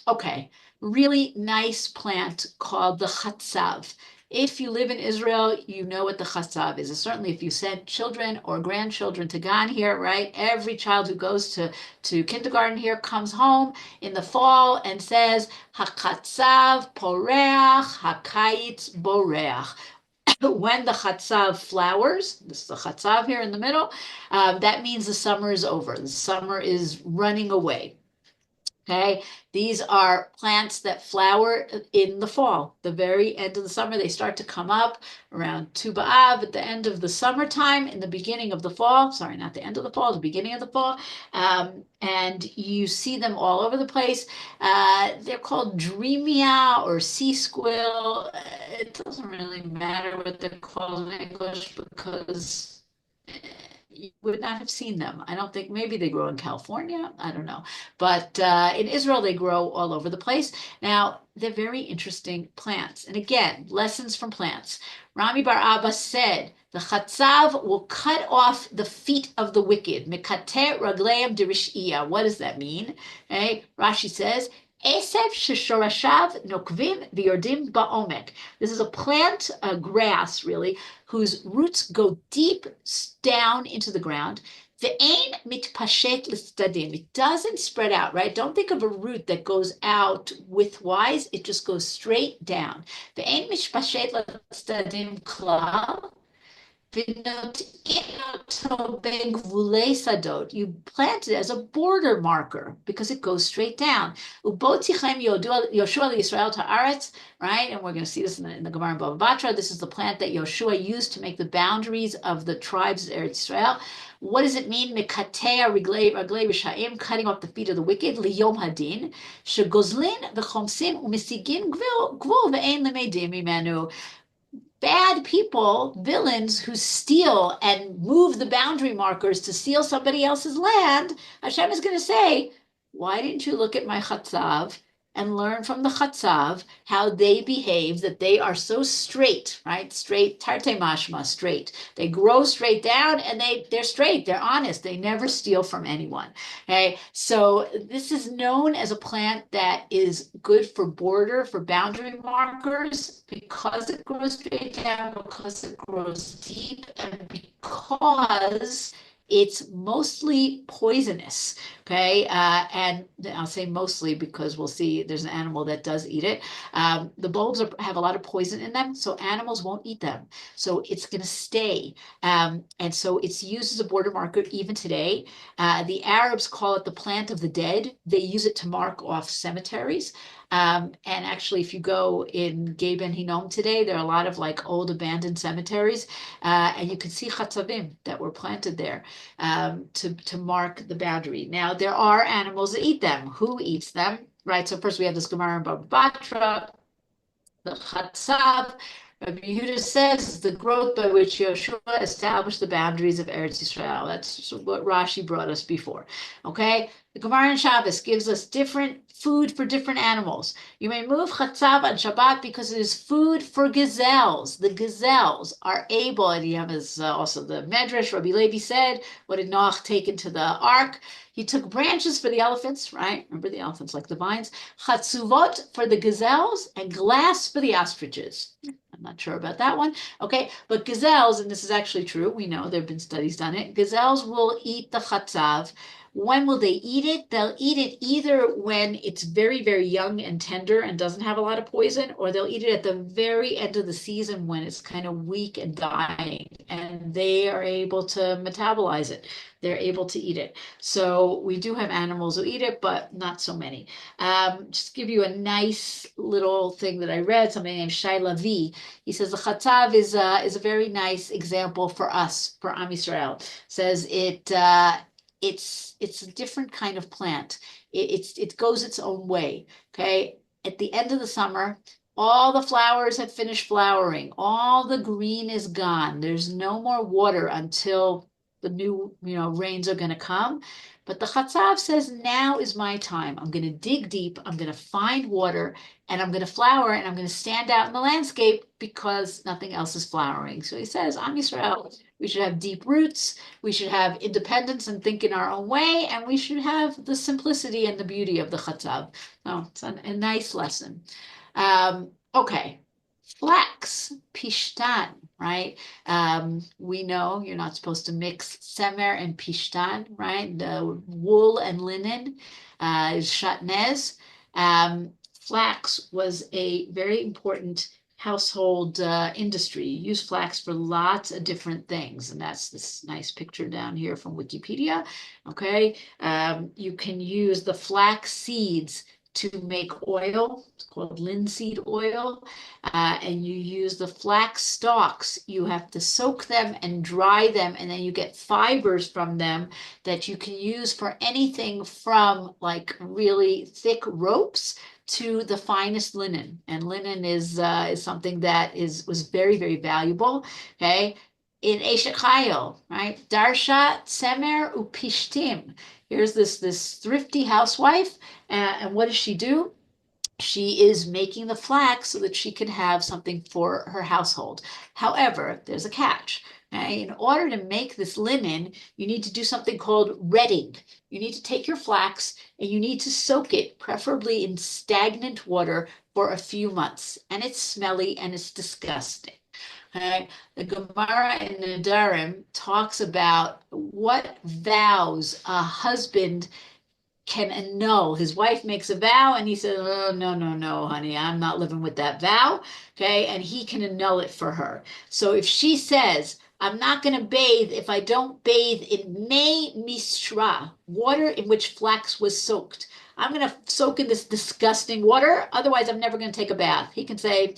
Okay, really nice plant called the chatzav. If you live in Israel, you know what the chatzav is. And certainly if you send children or grandchildren to Gan here, right? Every child who goes to kindergarten here comes home in the fall and says, HaChatzav poreach, HaKayitz boreach. When the chatzav flowers, this is the chatzav here in the middle, that means the summer is over. The summer is running away. Okay, these are plants that flower in the fall, the very end of the summer. They start to come up around Tu B'Av at the end of the summertime, in the beginning of the fall. Sorry, not the end of the fall, the beginning of the fall. And you see them all over the place. They're called dreamia or sea squill. It doesn't really matter what they're called in English because you would not have seen them. I don't think, maybe they grow in California. I don't know. But in Israel, they grow all over the place. Now, they're very interesting plants. And again, lessons from plants. Rami Bar Abba said, the chatzav will cut off the feet of the wicked. Mekater ragleim dirish'iyah. What does that mean? Okay. Rashi says, Esev sheshorashav nokvim v'yordim ba'omek. This is a plant, a grass really, whose roots go deep down into the ground. Ve'ein mitpashet l'tzadim. It doesn't spread out, right? Don't think of a root that goes out widthwise. It just goes straight down. Ve'ein mitpashet l'tzadim klal. You plant it as a border marker because it goes straight down. Right? And we're going to see this in the Gemara in Bava Batra. This is the plant that Yoshua used to make the boundaries of the tribes of Eretz Israel. What does it mean? Mekatea reglei rishayim, cutting off the feet of the wicked, liyom hadin, shegozlin v'chomsim u'misigin gvul ve'ein lemedim imenu. Bad people, villains who steal and move the boundary markers to steal somebody else's land, Hashem is going to say, why didn't you look at my chatzav and learn from the chatzav how they behave, that they are so straight, right? Straight, tarte mashma, straight. They grow straight down and they're straight, they're honest, they never steal from anyone. Okay, so this is known as a plant that is good for boundary markers, because it grows straight down, because it grows deep, and because it's mostly poisonous. Okay, and I'll say mostly because we'll see there's an animal that does eat it. The bulbs have a lot of poison in them, so animals won't eat them. So it's going to stay. And so it's used as a border marker even today. The Arabs call it the plant of the dead. They use it to mark off cemeteries. And actually, if you go in Gei Ben Hinnom today, there are a lot of like old abandoned cemeteries, and you can see chatzavim that were planted there to mark the boundary. Now, there are animals that eat them. Who eats them? Right. So first we have this Gemara in Bava Batra, the chatzav. Rabbi Yehuda says the growth by which Yoshua established the boundaries of Eretz Yisrael. That's what Rashi brought us before. Okay, the Gemara in Shabbos gives us different food for different animals. You may move chatzav on Shabbat because it is food for gazelles. The gazelles are able, and you have also the Medrash. Rabbi Levi said, what did Noach take into the ark? He took branches for the elephants, right? Remember the elephants like the vines. Chatzuvot for the gazelles and glass for the ostriches. I'm not sure about that one. Okay, but gazelles, and this is actually true, we know there have been studies done it, gazelles will eat the chatzav. When will they eat it? They'll eat it either when it's very, very young and tender and doesn't have a lot of poison, or they'll eat it at the very end of the season when it's kind of weak and dying, and they are able to metabolize it. They're able to eat it. So we do have animals who eat it, but not so many. Just give you a nice little thing that I read, somebody named Shai Lavi. He says the chatzav is a very nice example for us, for Am Yisrael. Says it's a different kind of plant. It goes its own way. Okay, at the end of the summer, all the flowers have finished flowering. All the green is gone. There's no more water until the new, rains are going to come. But the Chatzav says, now is my time. I'm going to dig deep. I'm going to find water, and I'm going to flower, and I'm going to stand out in the landscape because nothing else is flowering. So he says, Am Yisrael, we should have deep roots. We should have independence and think in our own way. And we should have the simplicity and the beauty of the Chatzav. So it's a nice lesson. Okay. Flax, pishtan, right? We know you're not supposed to mix semer and pishtan, right? The wool and linen is shatnez. Flax was a very important household industry. You use flax for lots of different things, and that's this nice picture down here from Wikipedia. Okay, you can use the flax seeds to make oil. It's called linseed oil. And you use the flax stalks. You have to soak them and dry them, and then you get fibers from them that you can use for anything from like really thick ropes to the finest linen. And linen is something that was very, very valuable. Okay. In Eshet Chayil, right? Darsha Tsemer Upishtim. Here's this thrifty housewife, and what does she do? She is making the flax so that she can have something for her household. However, there's a catch. Okay? In order to make this linen, you need to do something called retting. You need to take your flax and you need to soak it, preferably in stagnant water, for a few months. And it's smelly and it's disgusting. Okay. The Gemara in Nedarim talks about what vows a husband can annul. His wife makes a vow and he says, oh, no, no, no, honey, I'm not living with that vow. Okay. And he can annul it for her. So if she says, I'm not going to bathe if I don't bathe in May Mishra, water in which flax was soaked. I'm going to soak in this disgusting water. Otherwise, I'm never going to take a bath. He can say,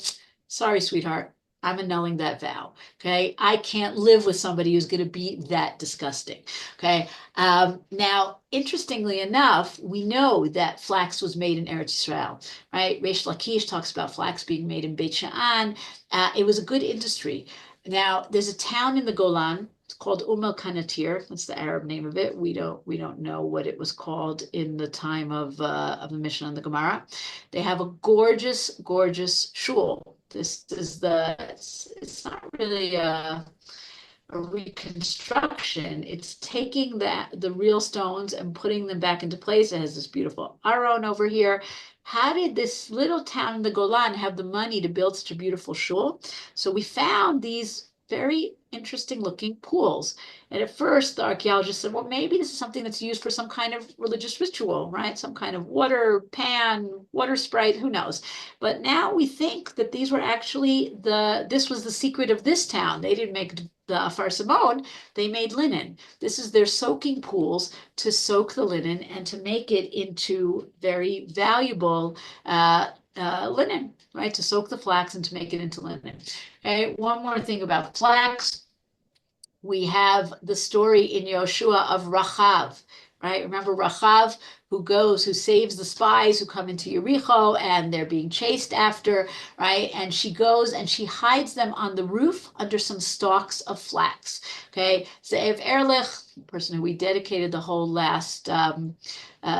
sorry, sweetheart, I'm annulling that vow. Okay. I can't live with somebody who's going to be that disgusting. Okay. Now, interestingly enough, we know that flax was made in Eretz Israel, right? Reish Lakish talks about flax being made in Beit Sha'an. It was a good industry. Now, there's a town in the Golan. It's called El Kanatir. That's the Arab name of it. We don't know what it was called in the time of the Mishnah and the Gemara. They have a gorgeous, gorgeous shul. This is it's not really a reconstruction. It's taking the real stones and putting them back into place. It has this beautiful aron over here. How did this little town in the Golan have the money to build such a beautiful shul? So we found these very interesting looking pools. And at first, the archaeologists said, well, maybe this is something that's used for some kind of religious ritual, right? Some kind of water pan, water sprite, who knows? But now we think that these were actually this was the secret of this town. They didn't make the Afar Simone, they made linen. This is their soaking pools to soak the linen and to make it into very valuable linen, right? To soak the flax and to make it into linen. Okay, one more thing about flax. We have the story in Yoshua of Rachav, right? Remember Rachav, who saves the spies who come into Yericho and they're being chased after, right? And she goes and she hides them on the roof under some stalks of flax. Okay, Ze'ev Erlich, the person who we dedicated the whole last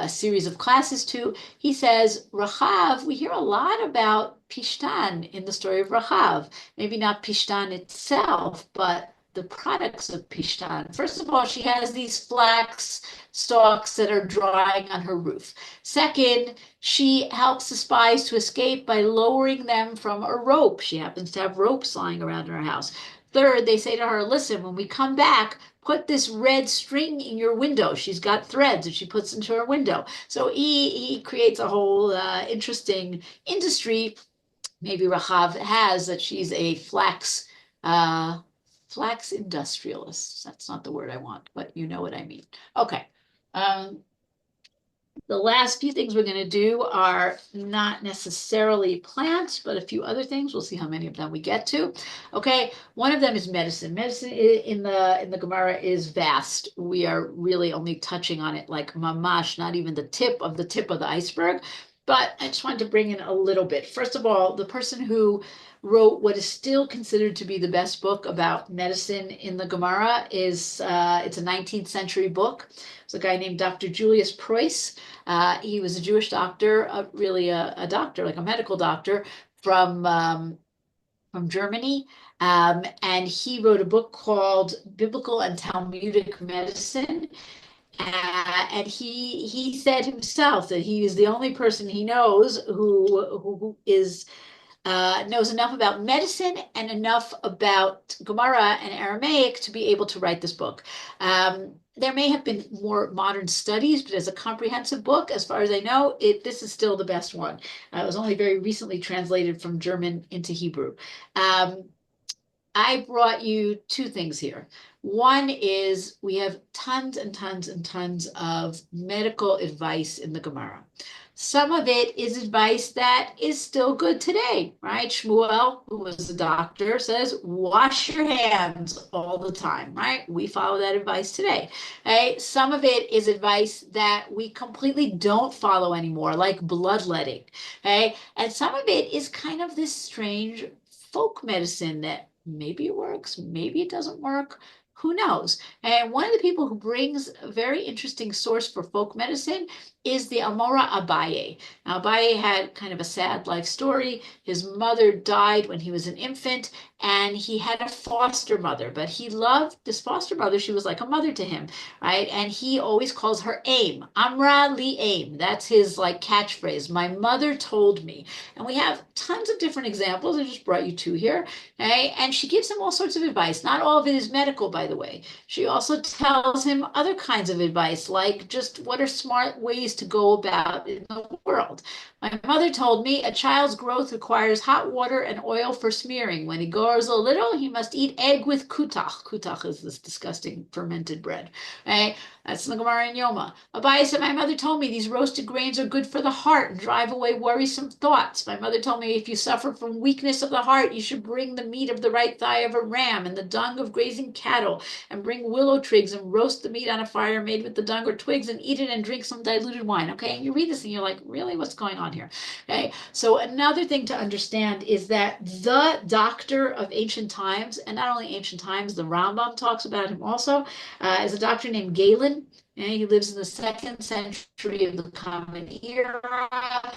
series of classes to, he says, Rachav, we hear a lot about Pishtan in the story of Rachav. Maybe not Pishtan itself, but the products of Pishtan. First of all, she has these flax stalks that are drying on her roof. Second, she helps the spies to escape by lowering them from a rope. She happens to have ropes lying around her house. Third, they say to her, listen, when we come back, put this red string in your window. She's got threads that she puts into her window. So he creates a whole interesting industry. Maybe Rachav has that she's a flax industrialist. That's not the word I want, but you know what I mean. Okay. The last few things we're going to do are not necessarily plants, but a few other things. We'll see how many of them we get to. Okay, one of them is medicine. Medicine in the Gemara is vast. We are really only touching on it like mamash, not even the tip of the iceberg. But I just wanted to bring in a little bit. First of all, the person who wrote what is still considered to be the best book about medicine in the Gemara is it's a 19th century book. It's a guy named Dr. Julius Preuss. He was a Jewish doctor, really a doctor, like a medical doctor from Germany. And he wrote a book called Biblical and Talmudic Medicine. And he said himself that he is the only person he knows who knows enough about medicine and enough about Gemara and Aramaic to be able to write this book. There may have been more modern studies, but as a comprehensive book, as far as I know, this is still the best one. It was only very recently translated from German into Hebrew. I brought you two things here. One is we have tons and tons and tons of medical advice in the Gemara. Some of it is advice that is still good today, right? Shmuel, who was a doctor, says, wash your hands all the time, right? We follow that advice today. Okay? Some of it is advice that we completely don't follow anymore, like bloodletting. Okay? And some of it is kind of this strange folk medicine that maybe it works, maybe it doesn't work. Who knows? And one of the people who brings a very interesting source for folk medicine is the Amora Abaye. Now, Abaye had kind of a sad life story. His mother died when he was an infant, and he had a foster mother, but he loved this foster mother. She was like a mother to him, right? And he always calls her Aim. Amra li Aim. That's his like catchphrase. My mother told me. And we have tons of different examples. I just brought you two here. Okay? And she gives him all sorts of advice. Not all of it is medical, by by the way. She also tells him other kinds of advice, like just what are smart ways to go about in the world. My mother told me a child's growth requires hot water and oil for smearing. When he grows a little, he must eat egg with kutach. Kutach is this disgusting fermented bread. Right? That's in the Gemara in Yoma. Abaye said, my mother told me these roasted grains are good for the heart and drive away worrisome thoughts. My mother told me if you suffer from weakness of the heart, you should bring the meat of the right thigh of a ram and the dung of grazing cattle, and bring willow twigs and roast the meat on a fire made with the dung or twigs and eat it and drink some diluted wine. Okay, and you read this and you're like, really, what's going on here? Okay, so another thing to understand is that the doctor of ancient times, and not only ancient times, the Rambam talks about him also, is a doctor named Galen. And he lives in the 2nd century of the Common Era.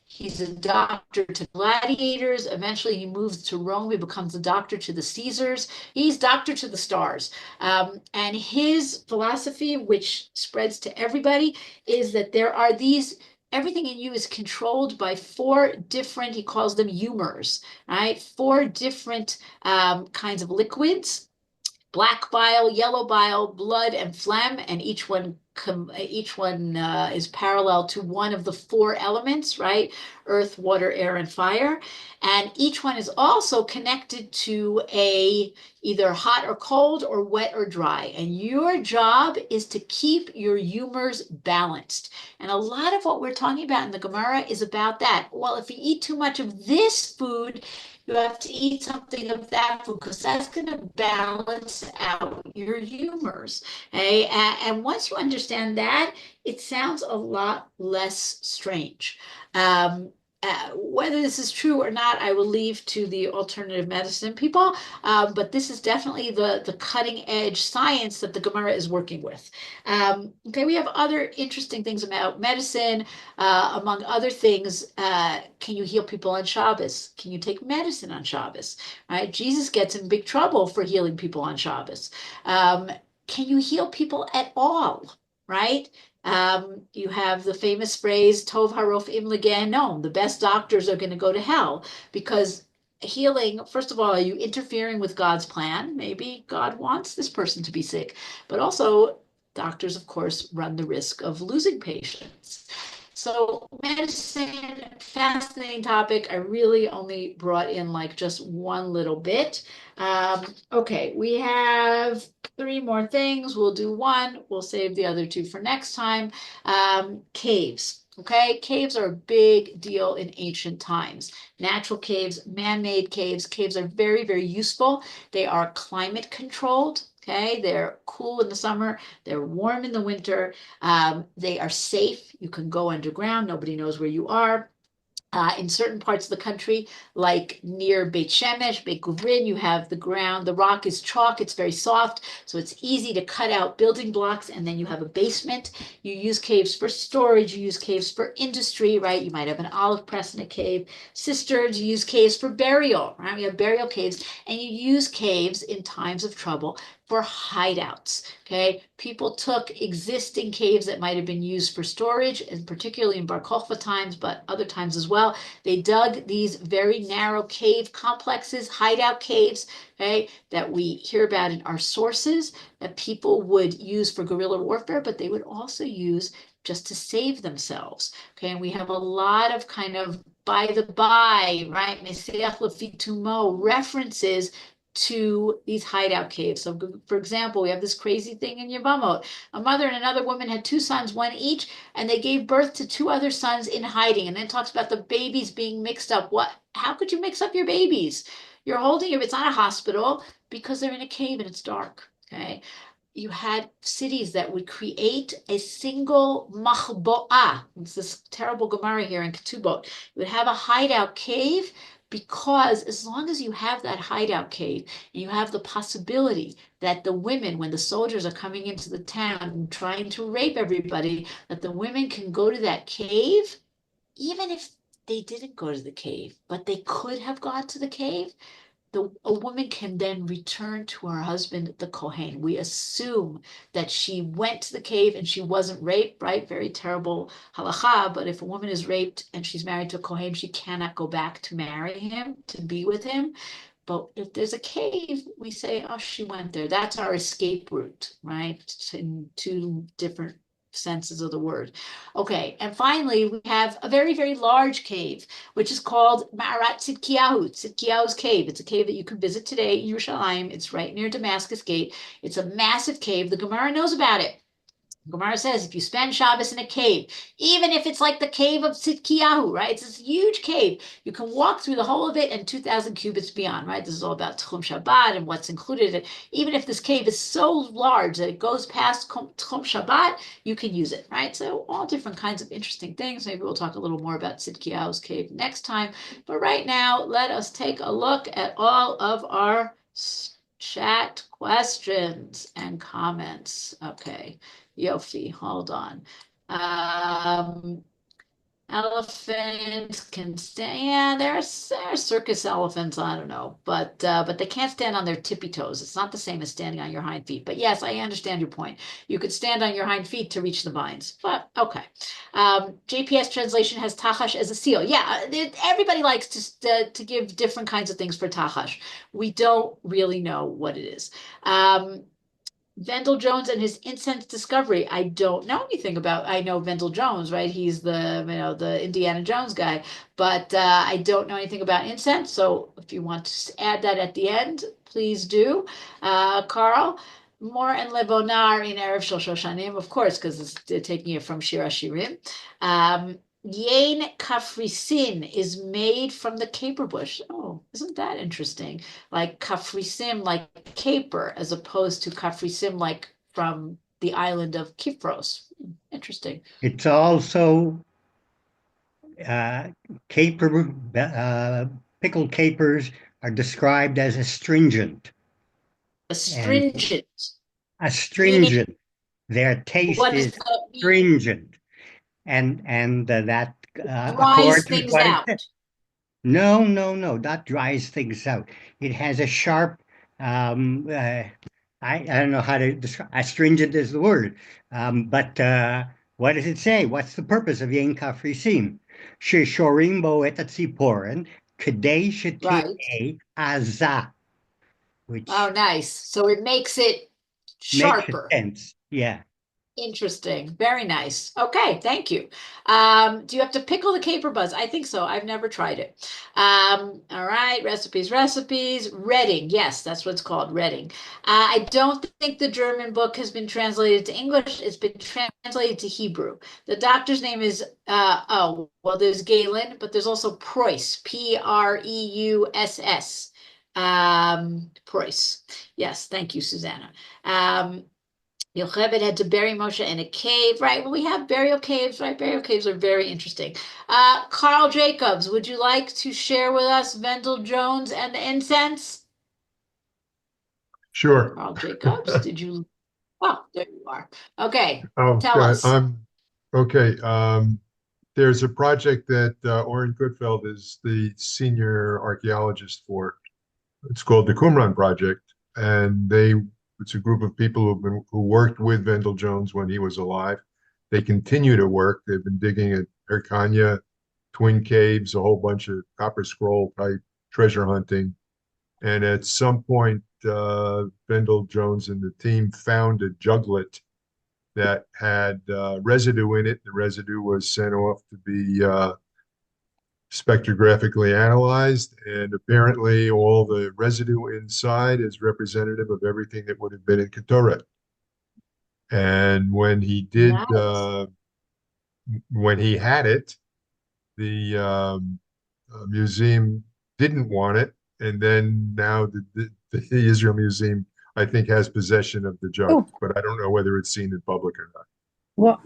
He's a doctor to gladiators. Eventually, he moves to Rome. He becomes a doctor to the Caesars. He's doctor to the stars. And his philosophy, which spreads to everybody, is that there are these, everything in you is controlled by 4 different, he calls them humors, right? 4 different kinds of liquids: black bile, yellow bile, blood, and phlegm, and each one is parallel to one of the 4 elements, right? Earth, water, air, and fire. And each one is also connected to a either hot or cold or wet or dry. And your job is to keep your humors balanced. And a lot of what we're talking about in the Gemara is about that. Well, if you eat too much of this food, you have to eat something of that food because that's going to balance out your humors. Okay? And once you understand that, it sounds a lot less strange. Whether this is true or not, I will leave to the alternative medicine people, but this is definitely the cutting edge science that the Gemara is working with. Okay, we have other interesting things about medicine. Among other things, can you heal people on Shabbos? Can you take medicine on Shabbos? Right? Jesus gets in big trouble for healing people on Shabbos. Can you heal people at all? Right? You have the famous phrase, Tov harof im legehenom, the best doctors are going to go to hell, because healing, first of all, are you interfering with God's plan? Maybe God wants this person to be sick, but also doctors, of course, run the risk of losing patients. So medicine, fascinating topic. I really only brought in like just one little bit. Okay, we have 3 more things. We'll do one. We'll save the other 2 for next time. Caves. Okay, caves are a big deal in ancient times. Natural caves, man-made caves. Caves are very, very useful. They are climate controlled. Okay, they're cool in the summer. They're warm in the winter. They are safe. You can go underground. Nobody knows where you are. In certain parts of the country, like near Beit Shemesh, Beit Guvrin, you have the ground, the rock is chalk, it's very soft, so it's easy to cut out building blocks, and then you have a basement. You use caves for storage, you use caves for industry, right? You might have an olive press in a cave. Cisterns, you use caves for burial, right? We have burial caves, and you use caves in times of trouble for hideouts. Okay, people took existing caves that might have been used for storage, and particularly in Bar Kokhba times, but other times as well. They dug these very narrow cave complexes, hideout caves, okay, that we hear about in our sources, that people would use for guerrilla warfare, but they would also use just to save themselves. Okay, and we have a lot of kind of by the by, right, Meseach Lefitumo references to these hideout caves. So for example, we have this crazy thing in Yevamot. A mother and another woman had 2 sons, one each, and they gave birth to 2 other sons in hiding. And then it talks about the babies being mixed up. How could you mix up your babies? You're holding it, it's not a hospital, because they're in a cave and it's dark. Okay. You had cities that would create a single machbo'ah. It's this terrible Gemara here in Ketubot. You would have a hideout cave, because as long as you have that hideout cave, you have the possibility that the women, when the soldiers are coming into the town and trying to rape everybody, that the women can go to that cave, even if they didn't go to the cave, but they could have gone to the cave. A woman can then return to her husband, the Kohen. We assume that she went to the cave and she wasn't raped, right? Very terrible halacha, but if a woman is raped and she's married to a Kohen, she cannot go back to marry him, to be with him. But if there's a cave, we say, oh, she went there. That's our escape route, right? In two different senses of the word. Okay, and finally, we have a very, very large cave, which is called Ma'arat Tzidkiyahu, Tzidkiyahu's cave. It's a cave that you can visit today in Yerushalayim. It's right near Damascus Gate. It's a massive cave. The Gemara knows about it. Gemara says if you spend Shabbos in a cave, even if it's like the cave of Tzidkiyahu, right? It's this huge cave. You can walk through the whole of it and 2,000 cubits beyond, right? This is all about Tchum Shabbat and what's included in it. Even if this cave is so large that it goes past Tchum Shabbat, you can use it, right? So all different kinds of interesting things. Maybe we'll talk a little more about Tzidkiyahu's cave next time. But right now, let us take a look at all of our chat questions and comments. Okay. Yofi, hold on. Elephants can stand. Yeah, there are circus elephants. I don't know, but they can't stand on their tippy toes. It's not the same as standing on your hind feet. But yes, I understand your point. You could stand on your hind feet to reach the vines. But okay. JPS translation has tachash as a seal. Yeah, everybody likes to give different kinds of things for tachash. We don't really know what it is. Vendel Jones and his incense discovery. I don't know anything about. I know Vendel Jones, right? He's the Indiana Jones guy, but I don't know anything about incense. So if you want to add that at the end, please do. Carl, Mor and Lebonar in Erev Shel Shoshanim, of course, because they're taking it from Shir Hashirim. Yain Kafrisin is made from the caper bush. Oh, isn't that interesting? Like Kafrisim, like caper, as opposed to Kafrisim, like from the island of Kipros. Interesting. It's also caper, pickled capers are described as astringent. And Astringent, meaning astringent, their taste what does is that mean? astringent. And that Dries according to things what it out. says. No, that dries things out. It has a sharp, I don't know how to describe, astringent is the word. But what does it say? What's the purpose of Yen Kafrisim? Sheshorim bo et atziporen, kadei Right. sheteh azah, Oh, which nice. So it makes it makes a sharper. sense. Yeah. Interesting. Very nice. Okay, thank you. Do you have to pickle the caper buds? I think so. I've never tried it. All right, recipes. Reading. Yes, that's what it's called, reading. I don't think the German book has been translated to English. It's been translated to Hebrew. The doctor's name is, there's Galen, but there's also Preuss, Preuss. Preuss. Yes, thank you, Susanna. Yocheved had to bury Moshe in a cave, right? Well, we have burial caves, right? Burial caves are very interesting. Carl Jacobs, would you like to share with us Vendel Jones and the incense? Sure. Carl Jacobs, did you? Oh, there you are. Okay, Oh, tell God, us. okay. There's a project that Oren Goodfeld is the senior archaeologist for. It's called the Qumran Project, and it's a group of people who worked with Vendel Jones when he was alive. They continue to work. They've been digging at Hirkanya, Twin Caves, a whole bunch of Copper Scroll type treasure hunting. And at some point, Vendel Jones and the team found a juglet that had residue in it. The residue was sent off to be spectrographically analyzed, and apparently all the residue inside is representative of everything that would have been in Ketoret. And when he did, Nice. when he had it, the museum didn't want it, and then now the Israel Museum, I think, has possession of the jug, Oh, but I don't know whether it's seen in public or not. well,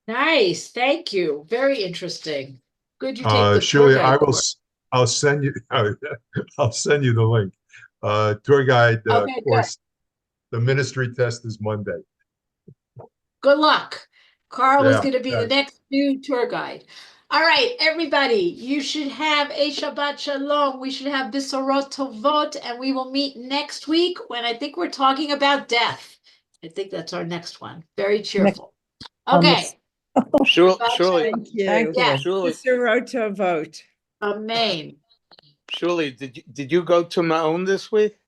Nice. Thank you. Very interesting. Good you take the tour Shulie, guide course. I'll send you, I'll send you the link. Tour guide, of Okay, good. course, the ministry test is Monday. Good luck. Carl is Yeah, going to be the thanks. next new tour guide. All right, everybody, you should have a Shabbat Shalom. We should have Bisorot Tovot, and we will meet next week when I think we're talking about death. I think that's our next one. Very next cheerful. on this. Surely, Shabbat surely, Shalom. Thank you. Yeah, surely. Mr. Roto vote. amen. Shulie, did you go to Ma'on this week?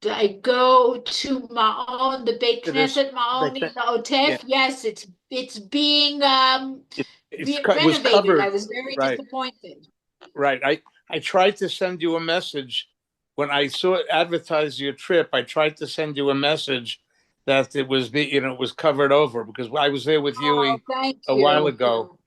I go to Ma'on, the Beit To this Knesset Ma'on Beit in Knesset? the Otef. Yeah. Yes, it's being It was renovated. I covered. was very Right. disappointed. Right. I tried to send you a message when I saw it advertise your trip. I tried to send you a message that it was it was covered over because I was there with Oh, Huey thank a while you. ago.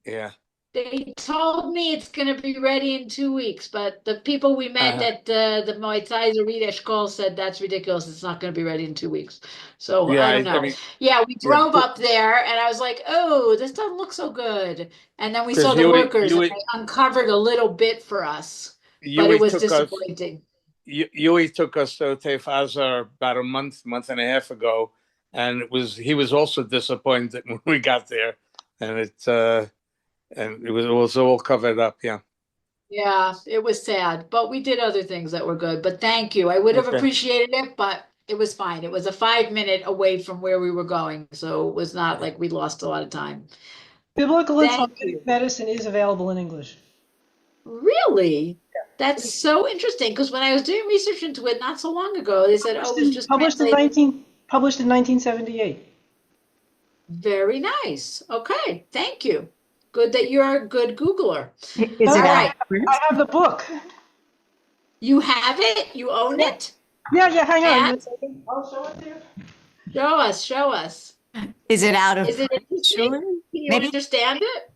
Yeah. They told me it's going to be ready in 2 weeks, but the people we met at the Moitzai Zorit Eshkol said that's ridiculous. It's not going to be ready in 2 weeks. So Yeah. I don't know. I mean, Yeah, we yeah, drove up there and I was like, oh, this doesn't look so good. And then we because saw the workers and Huey, they uncovered a little bit for us, but it Huey was took us. disappointing. Huey took us to Teif Hazar about a month and a half ago, and he was also disappointed when we got there, and it was all covered up. Yeah. Yeah, it was sad, but we did other things that were good. But thank you. I would have Okay. appreciated it, but it was fine. It was a 5 minute away from where we were going, so it was not like we lost a lot of time. Biblical and Thank Talmudic you. medicine is available in English. Really? That's so interesting because when I was doing research into it not so long ago, they said, oh, it was just Published in translated. published in 1978. Very nice. Okay, thank you. Good that you're a good Googler. Is All it right. out of print? I have the book. You have it? You own Yeah. it? Yeah, hang on. And I'll show it to you. show us, show us. Is it out of Is it print, interesting? Shulie? Can you Maybe understand it?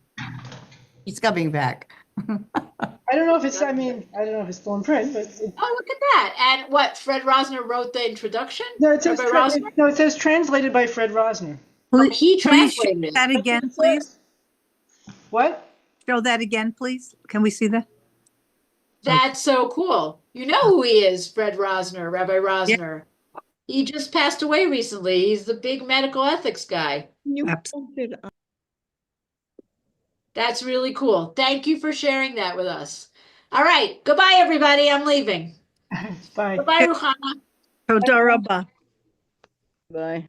he's coming back. I don't know if it's, I don't know if it's still in print, but Oh, look at that. And what, Fred Rosner wrote the introduction? no, it says, Rabbi Rosner? no, it says translated by Fred Rosner. He Please show translated it. that That's again, what it please. says. What? Show that again, please. Can we see that? That's so cool. You know who he is, Fred Rosner, Rabbi Rosner. He just passed away recently. He's the big medical ethics guy. You posted That's really cool. Thank you for sharing that with us. All right. Goodbye, everybody. I'm leaving. Bye. Goodbye, Ruchana. Toda Rabah. Bye.